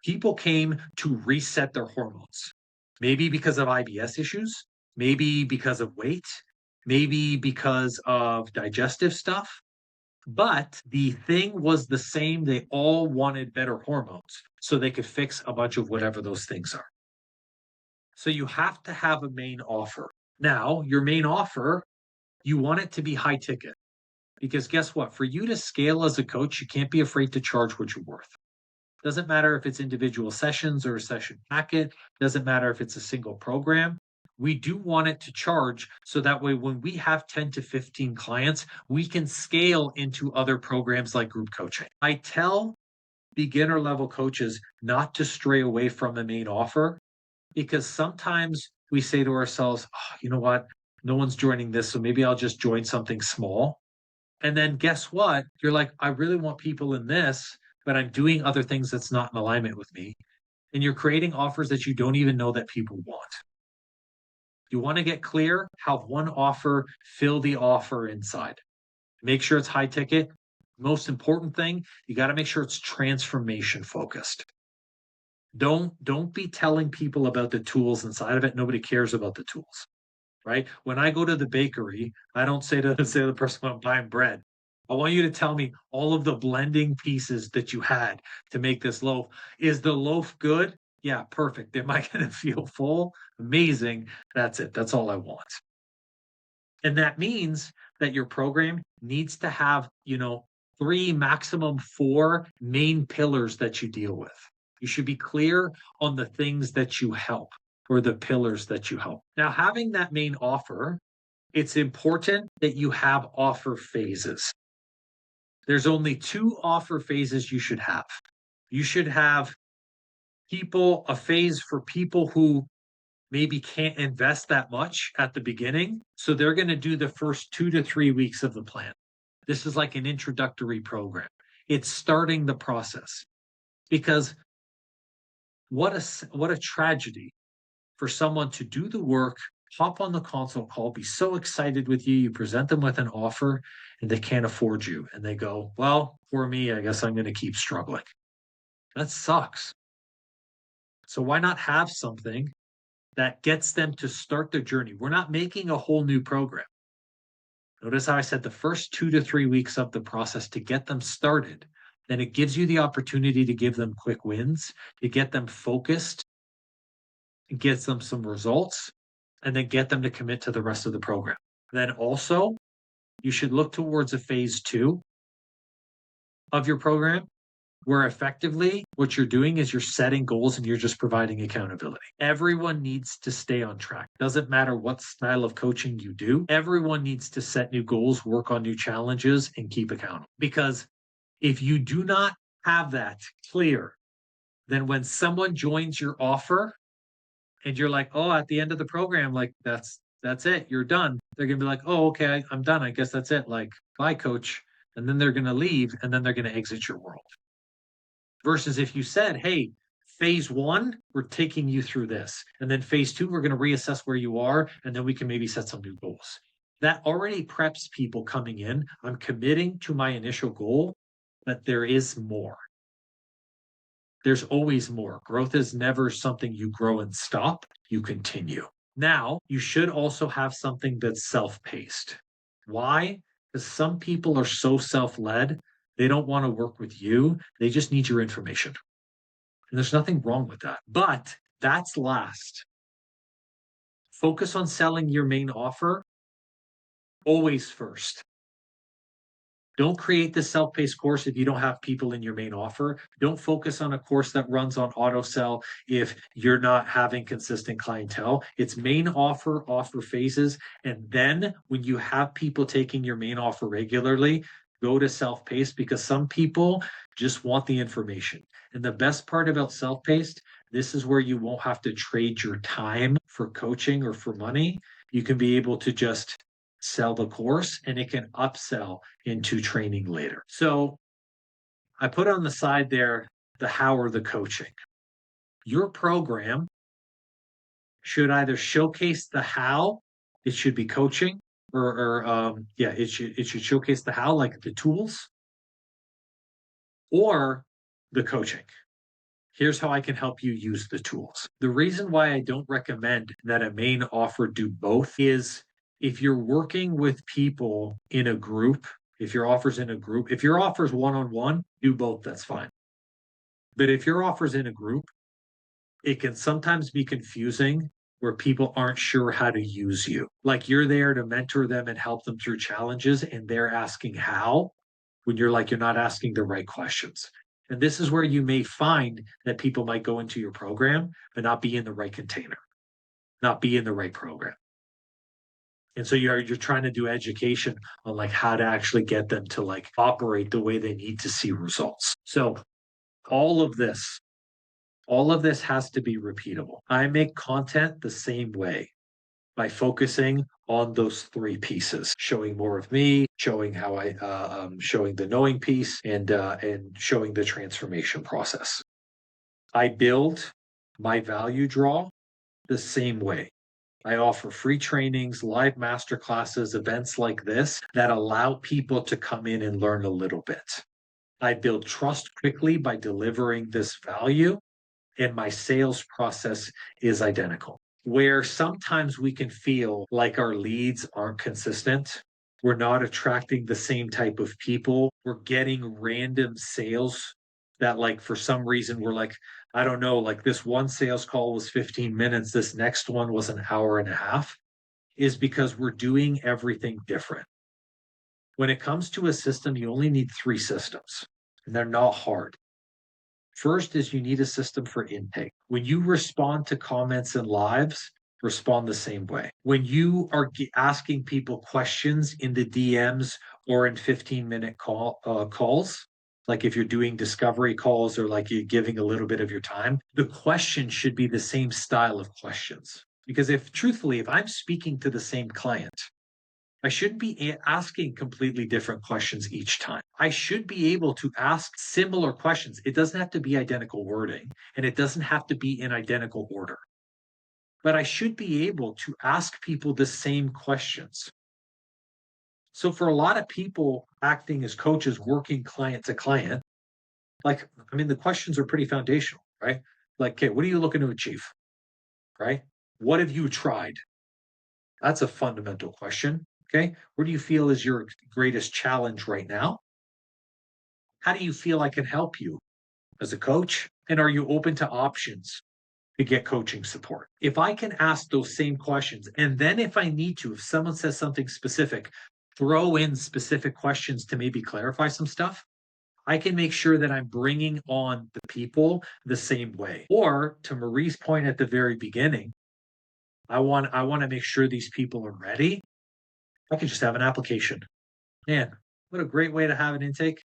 S1: people came to reset their hormones, maybe because of IBS issues, maybe because of weight, maybe because of digestive stuff. But the thing was the same. They all wanted better hormones so they could fix a bunch of whatever those things are. So you have to have a main offer. Now, your main offer, you want it to be high ticket, because guess what? For you to scale as a coach, you can't be afraid to charge what you're worth. Doesn't matter if it's individual sessions or a session packet. Doesn't matter if it's a single program. We do want it to charge so that way when we have 10 to 15 clients, we can scale into other programs like group coaching. I tell beginner level coaches not to stray away from the main offer, because sometimes we say to ourselves, oh, you know what? No one's joining this, so maybe I'll just join something small. And then guess what? You're like, I really want people in this, but I'm doing other things that's not in alignment with me. And you're creating offers that you don't even know that people want. You want to get clear, have one offer, fill the offer inside. Make sure it's high ticket. Most important thing, you got to make sure it's transformation focused. Don't be telling people about the tools inside of it. Nobody cares about the tools, right? When I go to the bakery, I don't say to the person I'm buying bread, I want you to tell me all of the blending pieces that you had to make this loaf. Is the loaf good? Yeah, perfect. Am I going to feel full? Amazing. That's it. That's all I want. And that means that your program needs to have, 3, maximum 4 main pillars that you deal with. You should be clear on the things that you help, or the pillars that you help. Now, having that main offer, it's important that you have offer phases. There's only 2 offer phases you should have. You should have a phase for people who maybe can't invest that much at the beginning. So they're going to do the first 2 to 3 weeks of the plan. This is like an introductory program. It's starting the process, because what a tragedy for someone to do the work, hop on the consult call, be so excited with you, you present them with an offer, and they can't afford you. And they go, well, for me, I guess I'm going to keep struggling. That sucks. So why not have something that gets them to start their journey? We're not making a whole new program. Notice how I said the first 2 to 3 weeks of the process to get them started. Then it gives you the opportunity to give them quick wins, to get them focused, get them some results, and then get them to commit to the rest of the program. Then also, you should look towards a phase 2 of your program, where effectively what you're doing is you're setting goals and you're just providing accountability. Everyone needs to stay on track. Doesn't matter what style of coaching you do. Everyone needs to set new goals, work on new challenges, and keep accountable. Because if you do not have that clear, then when someone joins your offer and you're like, oh, at the end of the program, like that's it, you're done. They're going to be like, oh, okay, I'm done. I guess that's it. Like, bye, coach. And then they're going to leave, and then they're going to exit your world. Versus if you said, hey, phase 1, we're taking you through this. And then phase 2, we're going to reassess where you are. And then we can maybe set some new goals. That already preps people coming in. I'm committing to my initial goal, but there is more. There's always more. Growth is never something you grow and stop. You continue. Now, you should also have something that's self-paced. Why? Because some people are so self-led, they don't want to work with you. They just need your information. And there's nothing wrong with that. But that's last. Focus on selling your main offer always first. Don't create the self-paced course if you don't have people in your main offer. Don't focus on a course that runs on auto sell if you're not having consistent clientele. It's main offer, offer phases. And then when you have people taking your main offer regularly, go to self-paced, because some people just want the information. And the best part about self-paced, this is where you won't have to trade your time for coaching or for money. You can be able to just sell the course and it can upsell into training later. So I put on the side there the how or the coaching. Your program should either showcase the how, it should be coaching, it should showcase the how, like the tools, or the coaching. Here's how I can help you use the tools. The reason why I don't recommend that a main offer do both is if you're working with people in a group, if your offer's in a group, if your offer's one-on-one, do both, that's fine. But if your offer's in a group, it can sometimes be confusing where people aren't sure how to use you. Like you're there to mentor them and help them through challenges, and they're asking how, when you're not asking the right questions. And this is where you may find that people might go into your program, but not be in the right container, not be in the right program. And so you're trying to do education on how to actually get them to operate the way they need to see results. So all of this has to be repeatable. I make content the same way, by focusing on those three pieces: showing more of me, showing how showing the knowing piece, and showing the transformation process. I build my value draw the same way. I offer free trainings, live masterclasses, events like this that allow people to come in and learn a little bit. I build trust quickly by delivering this value, and my sales process is identical. Where sometimes we can feel like our leads aren't consistent, we're not attracting the same type of people, we're getting random sales that for some reason we're I don't know, this one sales call was 15 minutes, this next one was an hour and a half, is because we're doing everything different. When it comes to a system, you only need 3 systems, and they're not hard. First is you need a system for intake. When you respond to comments and lives, respond the same way. When you are asking people questions in the DMs or in 15-minute calls, like if you're doing discovery calls or you're giving a little bit of your time, the question should be the same style of questions. Because if I'm speaking to the same client, I shouldn't be asking completely different questions each time. I should be able to ask similar questions. It doesn't have to be identical wording, and it doesn't have to be in identical order. But I should be able to ask people the same questions. So for a lot of people acting as coaches, working client to client, the questions are pretty foundational, right? Okay, what are you looking to achieve? Right? What have you tried? That's a fundamental question. Okay. Where do you feel is your greatest challenge right now? How do you feel I can help you as a coach? And are you open to options to get coaching support? If I can ask those same questions, and then if I need to, if someone says something specific, throw in specific questions to maybe clarify some stuff, I can make sure that I'm bringing on the people the same way. Or to Marie's point at the very beginning, I want to make sure these people are ready. I could just have an application. Man, what a great way to have an intake.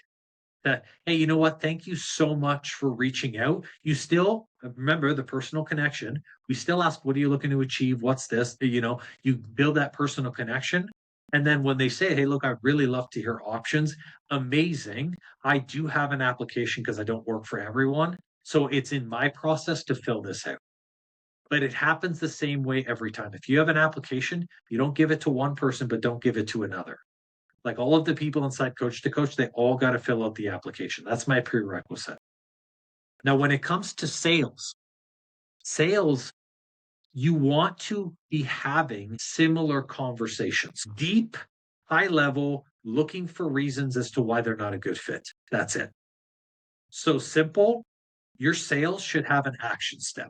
S1: Hey, you know what? Thank you so much for reaching out. You still remember the personal connection. We still ask, what are you looking to achieve? What's this? You build that personal connection. And then when they say, hey, look, I'd really love to hear options. Amazing. I do have an application because I don't work for everyone. So it's in my process to fill this out. But it happens the same way every time. If you have an application, you don't give it to one person, but don't give it to another. All of the people inside Coach to Coach, they all got to fill out the application. That's my prerequisite. Now, when it comes to sales, you want to be having similar conversations, deep, high level, looking for reasons as to why they're not a good fit. That's it. So simple. Your sales should have an action step.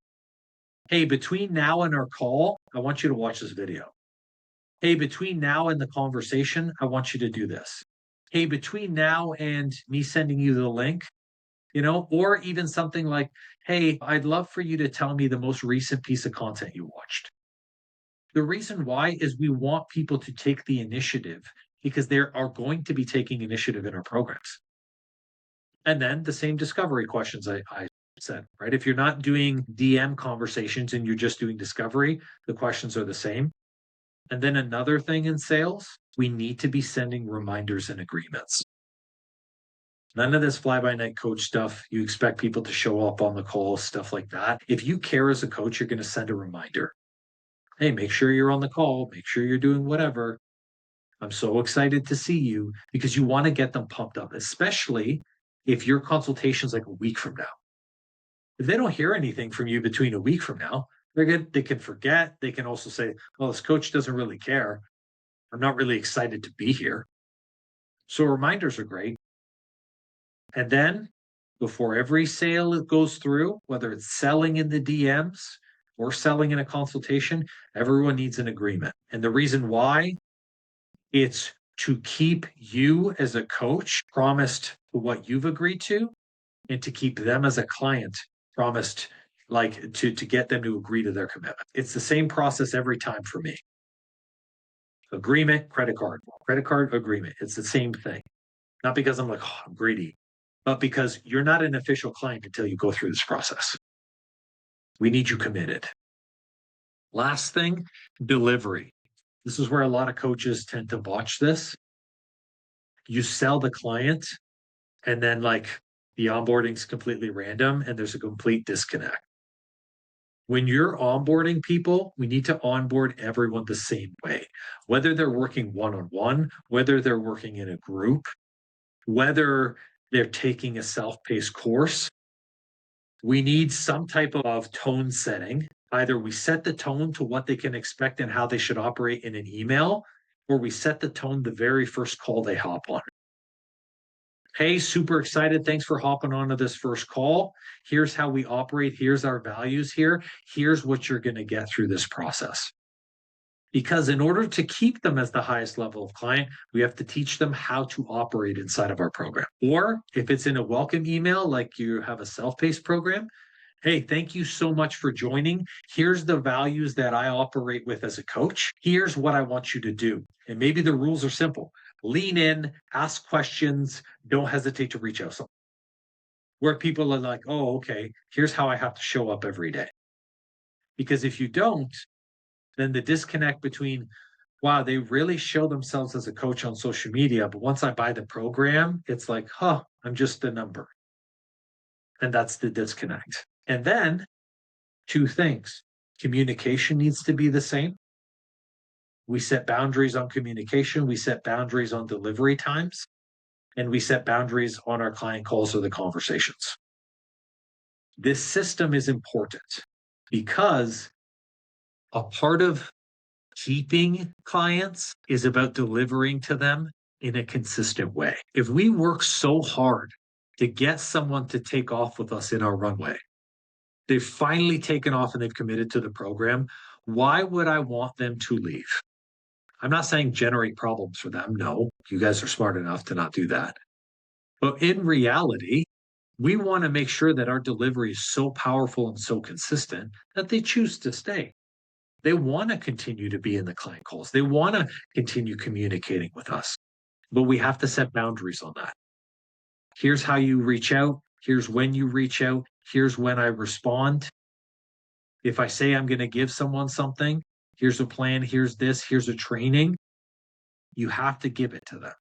S1: Hey, between now and our call, I want you to watch this video. Hey, between now and the conversation, I want you to do this. hey, between now and me sending you the link, or even something like, hey, I'd love for you to tell me the most recent piece of content you watched. The reason why is we want people to take the initiative because they are going to be taking initiative in our programs. And then the same discovery questions I said, right? If you're not doing DM conversations and you're just doing discovery, the questions are the same. And then another thing in sales, we need to be sending reminders and agreements. None of this fly-by-night coach stuff. You expect people to show up on the call, stuff like that. If you care as a coach, you're going to send a reminder. Hey, make sure you're on the call. Make sure you're doing whatever. I'm so excited to see you, because you want to get them pumped up, especially if your consultation is like a week from now. If they don't hear anything from you between a week from now, they can forget. They can also say, well, this coach doesn't really care. I'm not really excited to be here. So reminders are great. And then before every sale goes through, whether it's selling in the DMs or selling in a consultation, everyone needs an agreement. And the reason why, it's to keep you as a coach promised to what you've agreed to, and to keep them as a client promised, like to get them to agree to their commitment. It's the same process every time for me. Agreement, credit card, agreement. It's the same thing. Not because I'm like, oh, I'm greedy, but because you're not an official client until you go through this process. We need you committed. Last thing, delivery. This is where a lot of coaches tend to botch this. You sell the client, and then like the onboarding's completely random and there's a complete disconnect. When you're onboarding people, we need to onboard everyone the same way, whether they're working one-on-one, whether they're working in a group, whether they're taking a self-paced course. We need some type of tone setting. Either we set the tone to what they can expect and how they should operate in an email, or we set the tone the very first call they hop on. Hey, super excited. Thanks for hopping onto this first call. Here's how we operate. Here's our values here. Here's what you're going to get through this process. Because in order to keep them as the highest level of client, we have to teach them how to operate inside of our program. Or if it's in a welcome email, like you have a self-paced program, hey, thank you so much for joining. Here's the values that I operate with as a coach. Here's what I want you to do. And maybe the rules are simple. Lean in, ask questions, don't hesitate to reach out. Where people are like, oh, okay, here's how I have to show up every day. Because if you don't, then the disconnect between, wow, they really show themselves as a coach on social media, but once I buy the program, it's like, I'm just a number. And that's the disconnect. And then two things. Communication needs to be the same. We set boundaries on communication. We set boundaries on delivery times. And we set boundaries on our client calls or the conversations. This system is important because a part of keeping clients is about delivering to them in a consistent way. If we work so hard to get someone to take off with us in our runway, they've finally taken off and they've committed to the program, why would I want them to leave? I'm not saying generate problems for them. No, you guys are smart enough to not do that. But in reality, we want to make sure that our delivery is so powerful and so consistent that they choose to stay. They want to continue to be in the client calls. They want to continue communicating with us. But we have to set boundaries on that. Here's how you reach out. Here's when you reach out. Here's when I respond. If I say I'm going to give someone something, here's a plan, here's this, here's a training. You have to give it to them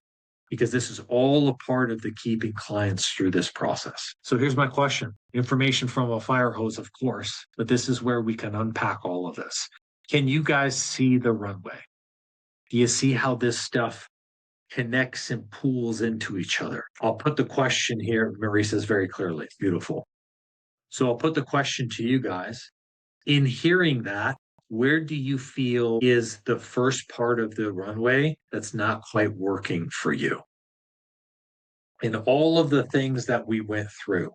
S1: because this is all a part of the keeping clients through this process. So here's my question. Information from a fire hose, of course, but this is where we can unpack all of this. Can you guys see the runway? Do you see how this stuff connects and pools into each other? I'll put the question here. Marie says very clearly, beautiful. So I'll put the question to you guys. In hearing that, where do you feel is the first part of the runway that's not quite working for you? In all of the things that we went through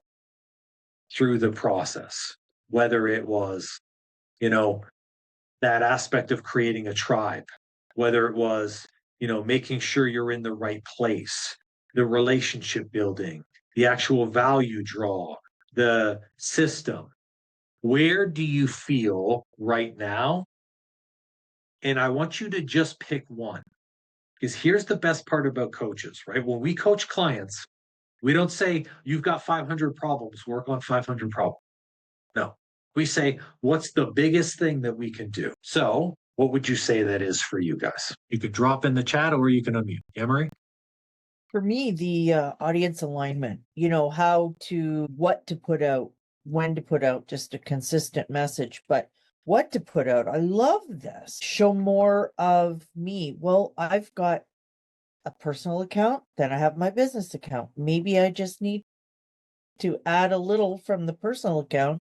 S1: the process, whether it was, that aspect of creating a tribe, whether it was, making sure you're in the right place, the relationship building, the actual value draw, the system. Where do you feel right now? And I want you to just pick one. Because here's the best part about coaches, right? When we coach clients, we don't say, you've got 500 problems, work on 500 problems. No, we say, what's the biggest thing that we can do? So, what would you say that is for you guys? You could drop in the chat or you can unmute. Emery?
S2: For me, the audience alignment, what to put out, when to put out, just a consistent message, but what to put out. I love this. Show more of me. Well, I've got a personal account, then I have my business account. Maybe I just need to add a little from the personal account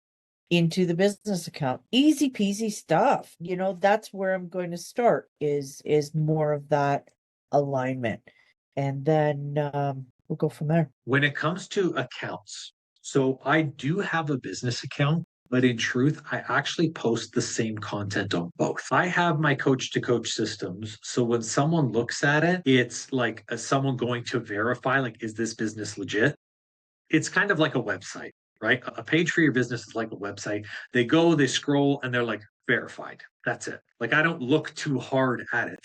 S2: into the business account. Easy peasy stuff. That's where I'm going to start is more of that alignment. And then we'll go from there.
S1: When it comes to accounts, so I do have a business account, but in truth, I actually post the same content on both. I have my coach to coach systems. So when someone looks at it, it's like someone going to verify, like, is this business legit? It's kind of like a website, right? A page for your business is like a website. They go, they scroll, and they're like, verified. That's it. Like, I don't look too hard at it.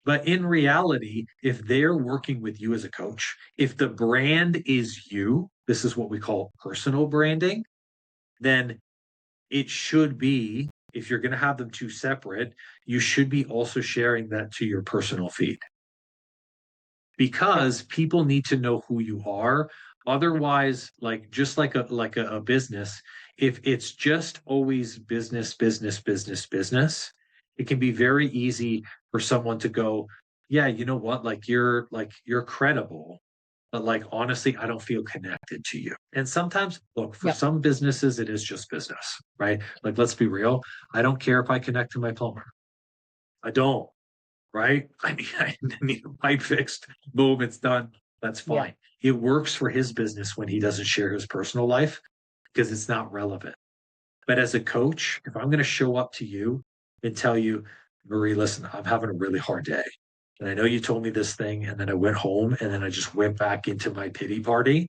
S1: But in reality, if they're working with you as a coach, if the brand is you, this is what we call personal branding, then it should be, if you're going to have them two separate, you should be also sharing that to your personal feed. Because people need to know who you are. Otherwise, just like a business, if it's just always business, business, business, business, it can be very easy for someone to go, yeah, you know what? You're credible, but honestly, I don't feel connected to you. And sometimes, look, for some businesses, it is just business, right? Let's be real. I don't care if I connect to my plumber. I don't, right? I need a pipe fixed. Boom, it's done. That's fine. Yeah. It works for his business when he doesn't share his personal life because it's not relevant. But as a coach, if I'm going to show up to you and tell you, Marie, listen, I'm having a really hard day. And I know you told me this thing, and then I went home, and then I just went back into my pity party.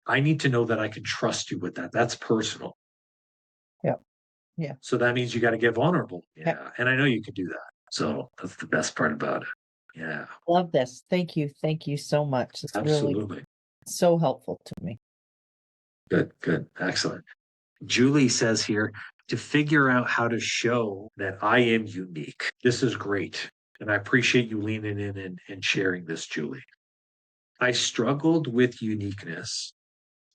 S1: I need to know that I can trust you with that. That's personal.
S2: Yeah. Yeah.
S1: So that means you got to get vulnerable. Yeah. And I know you can do that. So that's the best part about it. Yeah.
S2: Love this. Thank you. Thank you so much. It's
S1: Absolutely.
S2: really so helpful to me.
S1: Good. Excellent. Julie says here, to figure out how to show that I am unique. This is great. And I appreciate you leaning in and sharing this, Julie. I struggled with uniqueness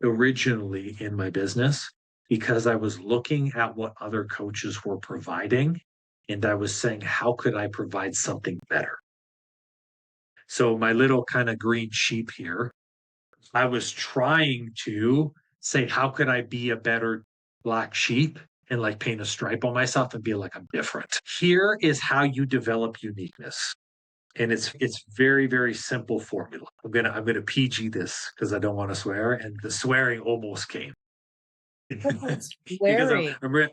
S1: originally in my business because I was looking at what other coaches were providing and I was saying, how could I provide something better? So my little kind of green sheep here, I was trying to say, how could I be a better black sheep and paint a stripe on myself and be like, I'm different. Here is how you develop uniqueness. And it's very, very simple formula. I'm gonna PG this because I don't want to swear, and the swearing almost came. Because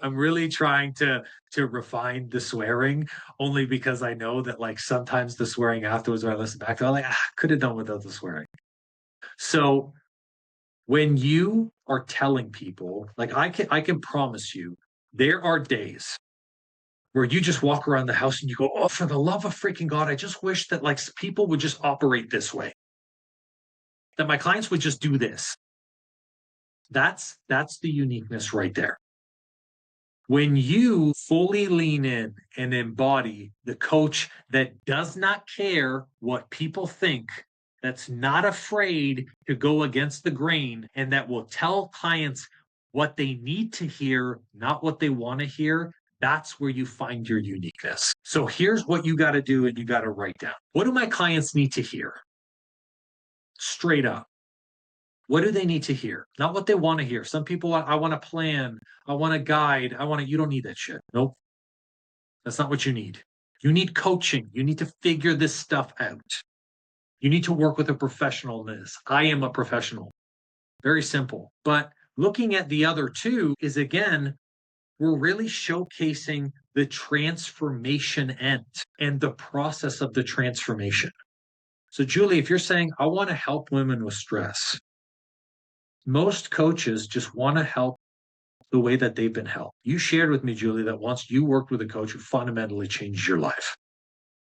S1: I'm really trying to refine the swearing, only because I know that sometimes the swearing afterwards when I listen back to it, I'm like, could have done without the swearing. So when you are telling people, I can promise you, there are days where you just walk around the house and you go, oh, for the love of freaking God, I just wish that people would just operate this way. That my clients would just do this. That's the uniqueness right there. When you fully lean in and embody the coach that does not care what people think, that's not afraid to go against the grain, and that will tell clients what they need to hear, not what they want to hear, that's where you find your uniqueness. So here's what you got to do, and you got to write down. What do my clients need to hear? Straight up. What do they need to hear? Not what they want to hear. Some people, I want a plan. I want a guide. you don't need that shit. Nope. That's not what you need. You need coaching. You need to figure this stuff out. You need to work with a professional in this. I am a professional. Very simple. But looking at the other two is, again, we're really showcasing the transformation end and the process of the transformation. So, Julie, if you're saying, I want to help women with stress, most coaches just want to help the way that they've been helped. You shared with me, Julie, that once you worked with a coach who fundamentally changed your life.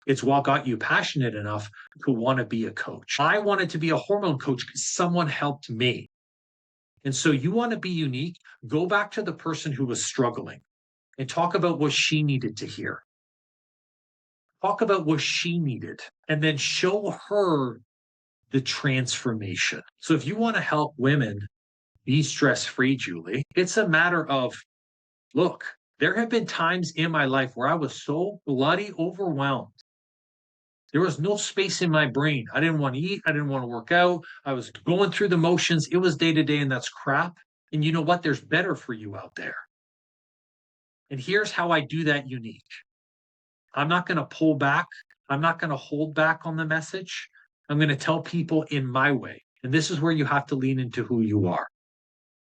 S1: It's what got you passionate enough to want to be a coach. I wanted to be a hormone coach because someone helped me. And so you want to be unique, go back to the person who was struggling and talk about what she needed to hear. Talk about what she needed and then show her the transformation. So if you want to help women be stress-free, Julie, it's a matter of, look, there have been times in my life where I was so bloody overwhelmed. There was no space in my brain. I didn't want to eat. I didn't want to work out. I was going through the motions. It was day to day, and that's crap. And you know what? There's better for you out there. And here's how I do that unique. I'm not going to pull back. I'm not going to hold back on the message. I'm going to tell people in my way. And this is where you have to lean into who you are.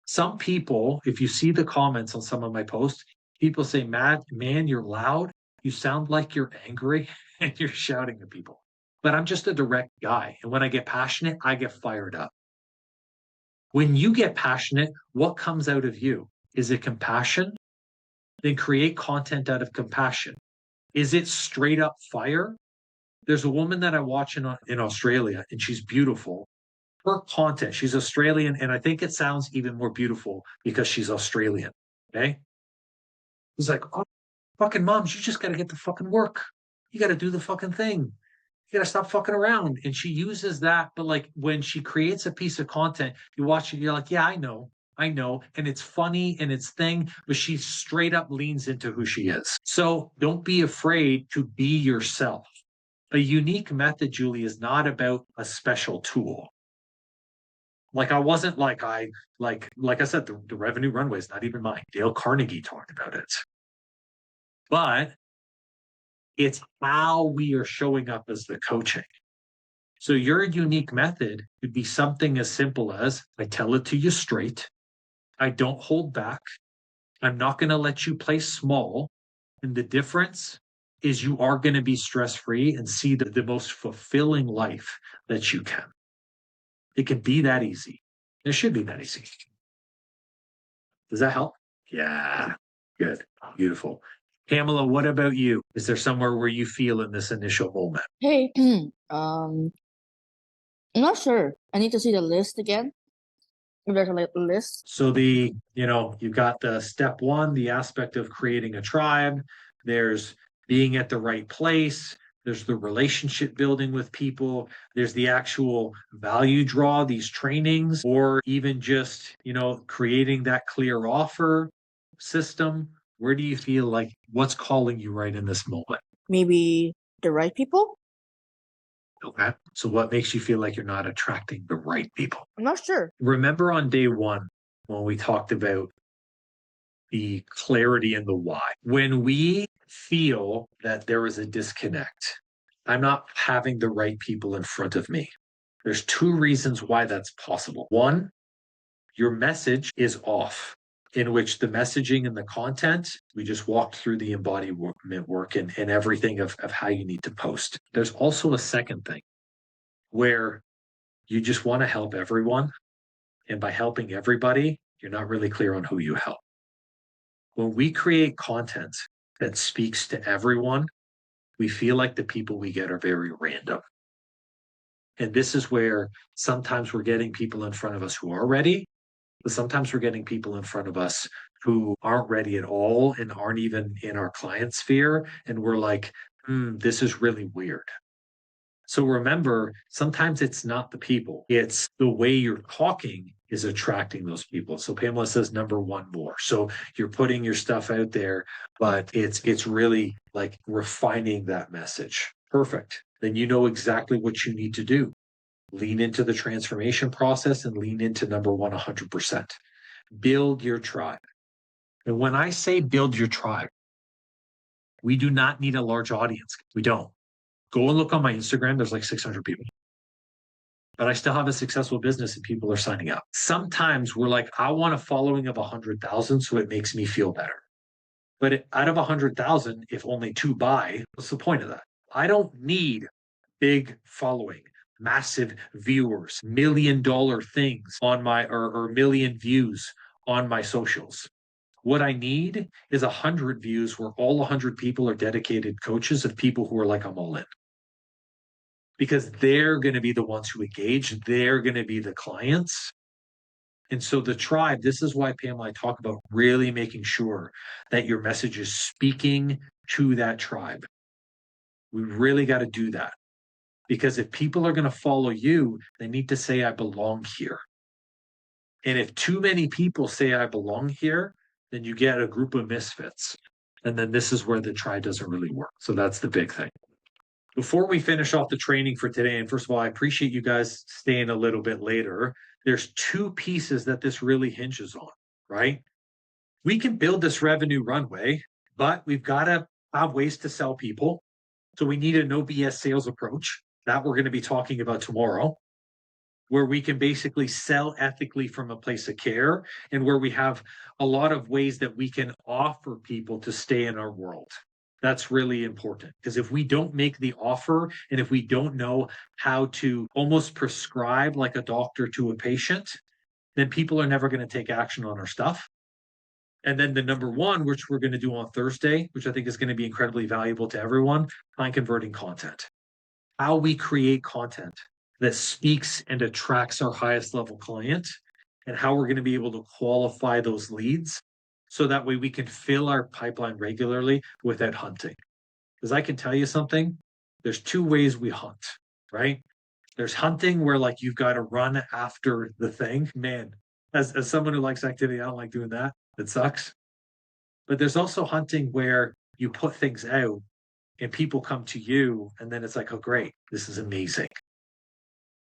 S1: Some people, if you see the comments on some of my posts, people say, man, you're loud. You sound like you're angry and you're shouting at people. But I'm just a direct guy. And when I get passionate, I get fired up. When you get passionate, what comes out of you? Is it compassion? Then create content out of compassion. Is it straight up fire? There's a woman that I watch in Australia, and she's beautiful. Her content, she's Australian, and I think it sounds even more beautiful because she's Australian. Okay? It's like, oh, fucking moms, you just got to get the fucking work. You got to do the fucking thing. You got to stop fucking around. And she uses that. But like when she creates a piece of content, you watch it, you're like, yeah, I know. And it's funny and it's thing, but she straight up leans into who she is. So don't be afraid to be yourself. A unique method, Julie, is not about a special tool. Like I wasn't like I said, the revenue runway is not even mine. Dale Carnegie talked about it. But it's how we are showing up as the coaching. So your unique method could be something as simple as I tell it to you straight. I don't hold back. I'm not going to let you play small. And the difference is you are going to be stress-free and see the most fulfilling life that you can. It can be that easy. It should be that easy. Does that help? Yeah. Good. Beautiful. Pamela, what about you? Is there somewhere where you feel in this initial moment?
S3: Hey, I'm not sure. I need to see the list again. If there's a list.
S1: So you've got the step one, the aspect of creating a tribe. There's being at the right place. There's the relationship building with people. There's the actual value draw, these trainings, or even just, creating that clear offer system. Where do you feel like what's calling you right in this moment?
S3: Maybe the right people?
S1: Okay. So what makes you feel like you're not attracting the right people?
S3: I'm not sure.
S1: Remember on day one when we talked about the clarity and the why. When we feel that there is a disconnect, I'm not having the right people in front of me. There's two reasons why that's possible. One, your message is off, in which the messaging and the content, we just walked through the embodiment work and everything of how you need to post. There's also a second thing where you just want to help everyone. And by helping everybody, you're not really clear on who you help. When we create content that speaks to everyone, we feel like the people we get are very random. And this is where sometimes we're getting people in front of us who are ready, but sometimes we're getting people in front of us who aren't ready at all and aren't even in our client sphere. And we're like, this is really weird. So remember, sometimes it's not the people, it's the way you're talking is attracting those people. So Pamela says number one more. So you're putting your stuff out there, but it's really like refining that message. Perfect. Then you know exactly what you need to do. Lean into the transformation process and lean into number one 100%. Build your tribe. And when I say build your tribe, we do not need a large audience. We don't. Go and look on my Instagram. There's like 600 people. But I still have a successful business and people are signing up. Sometimes we're like, I want a following of 100,000 so it makes me feel better. But out of 100,000, if only 2 buy, what's the point of that? I don't need big following. massive viewers, $1 million things on my, or million views on my socials. What I need is 100 views where all 100 people are dedicated coaches of people who are like, I'm all in. Because they're going to be the ones who engage. They're going to be the clients. And so the tribe, this is why Pam and I talk about really making sure that your message is speaking to that tribe. We really got to do that. Because if people are going to follow you, they need to say, I belong here. And if too many people say, I belong here, then you get a group of misfits. And then this is where the tribe doesn't really work. So that's the big thing. Before we finish off the training for today, and first of all, I appreciate you guys staying a little bit later. There's two pieces that this really hinges on, right? We can build this revenue runway, but we've got to have ways to sell people. So we need a no BS sales approach that we're going to be talking about tomorrow, where we can basically sell ethically from a place of care, and where we have a lot of ways that we can offer people to stay in our world. That's really important, because if we don't make the offer, and if we don't know how to almost prescribe like a doctor to a patient, then people are never going to take action on our stuff. And then the number one, which we're going to do on Thursday, which I think is going to be incredibly valuable to everyone, client converting content. How we create content that speaks and attracts our highest level client, and how we're going to be able to qualify those leads so that way we can fill our pipeline regularly without hunting. Because I can tell you something, there's two ways we hunt, right? There's hunting where like you've got to run after the thing. Man, as someone who likes activity, I don't like doing that. It sucks. But there's also hunting where you put things out and people come to you, and then it's like, oh, great, this is amazing.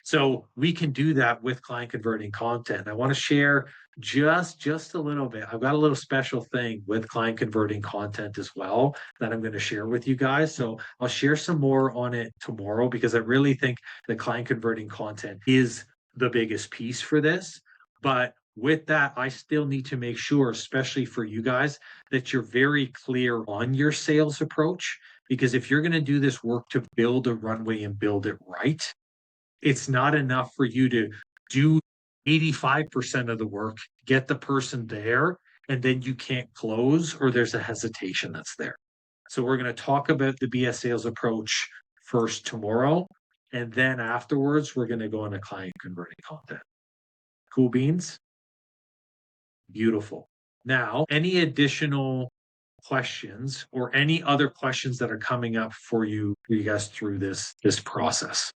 S1: So we can do that with client converting content. I want to share just a little bit. I've got a little special thing with client converting content as well that I'm going to share with you guys. So I'll share some more on it tomorrow, because I really think that client converting content is the biggest piece for this. But with that, I still need to make sure, especially for you guys, that you're very clear on your sales approach. Because if you're going to do this work to build a runway and build it right, it's not enough for you to do 85% of the work, get the person there, and then you can't close, or there's a hesitation that's there. So we're going to talk about the BS sales approach first tomorrow, and then afterwards, we're going to go into client converting content. Cool beans? Beautiful. Now, any additional questions or any other questions that are coming up for you guys through this process?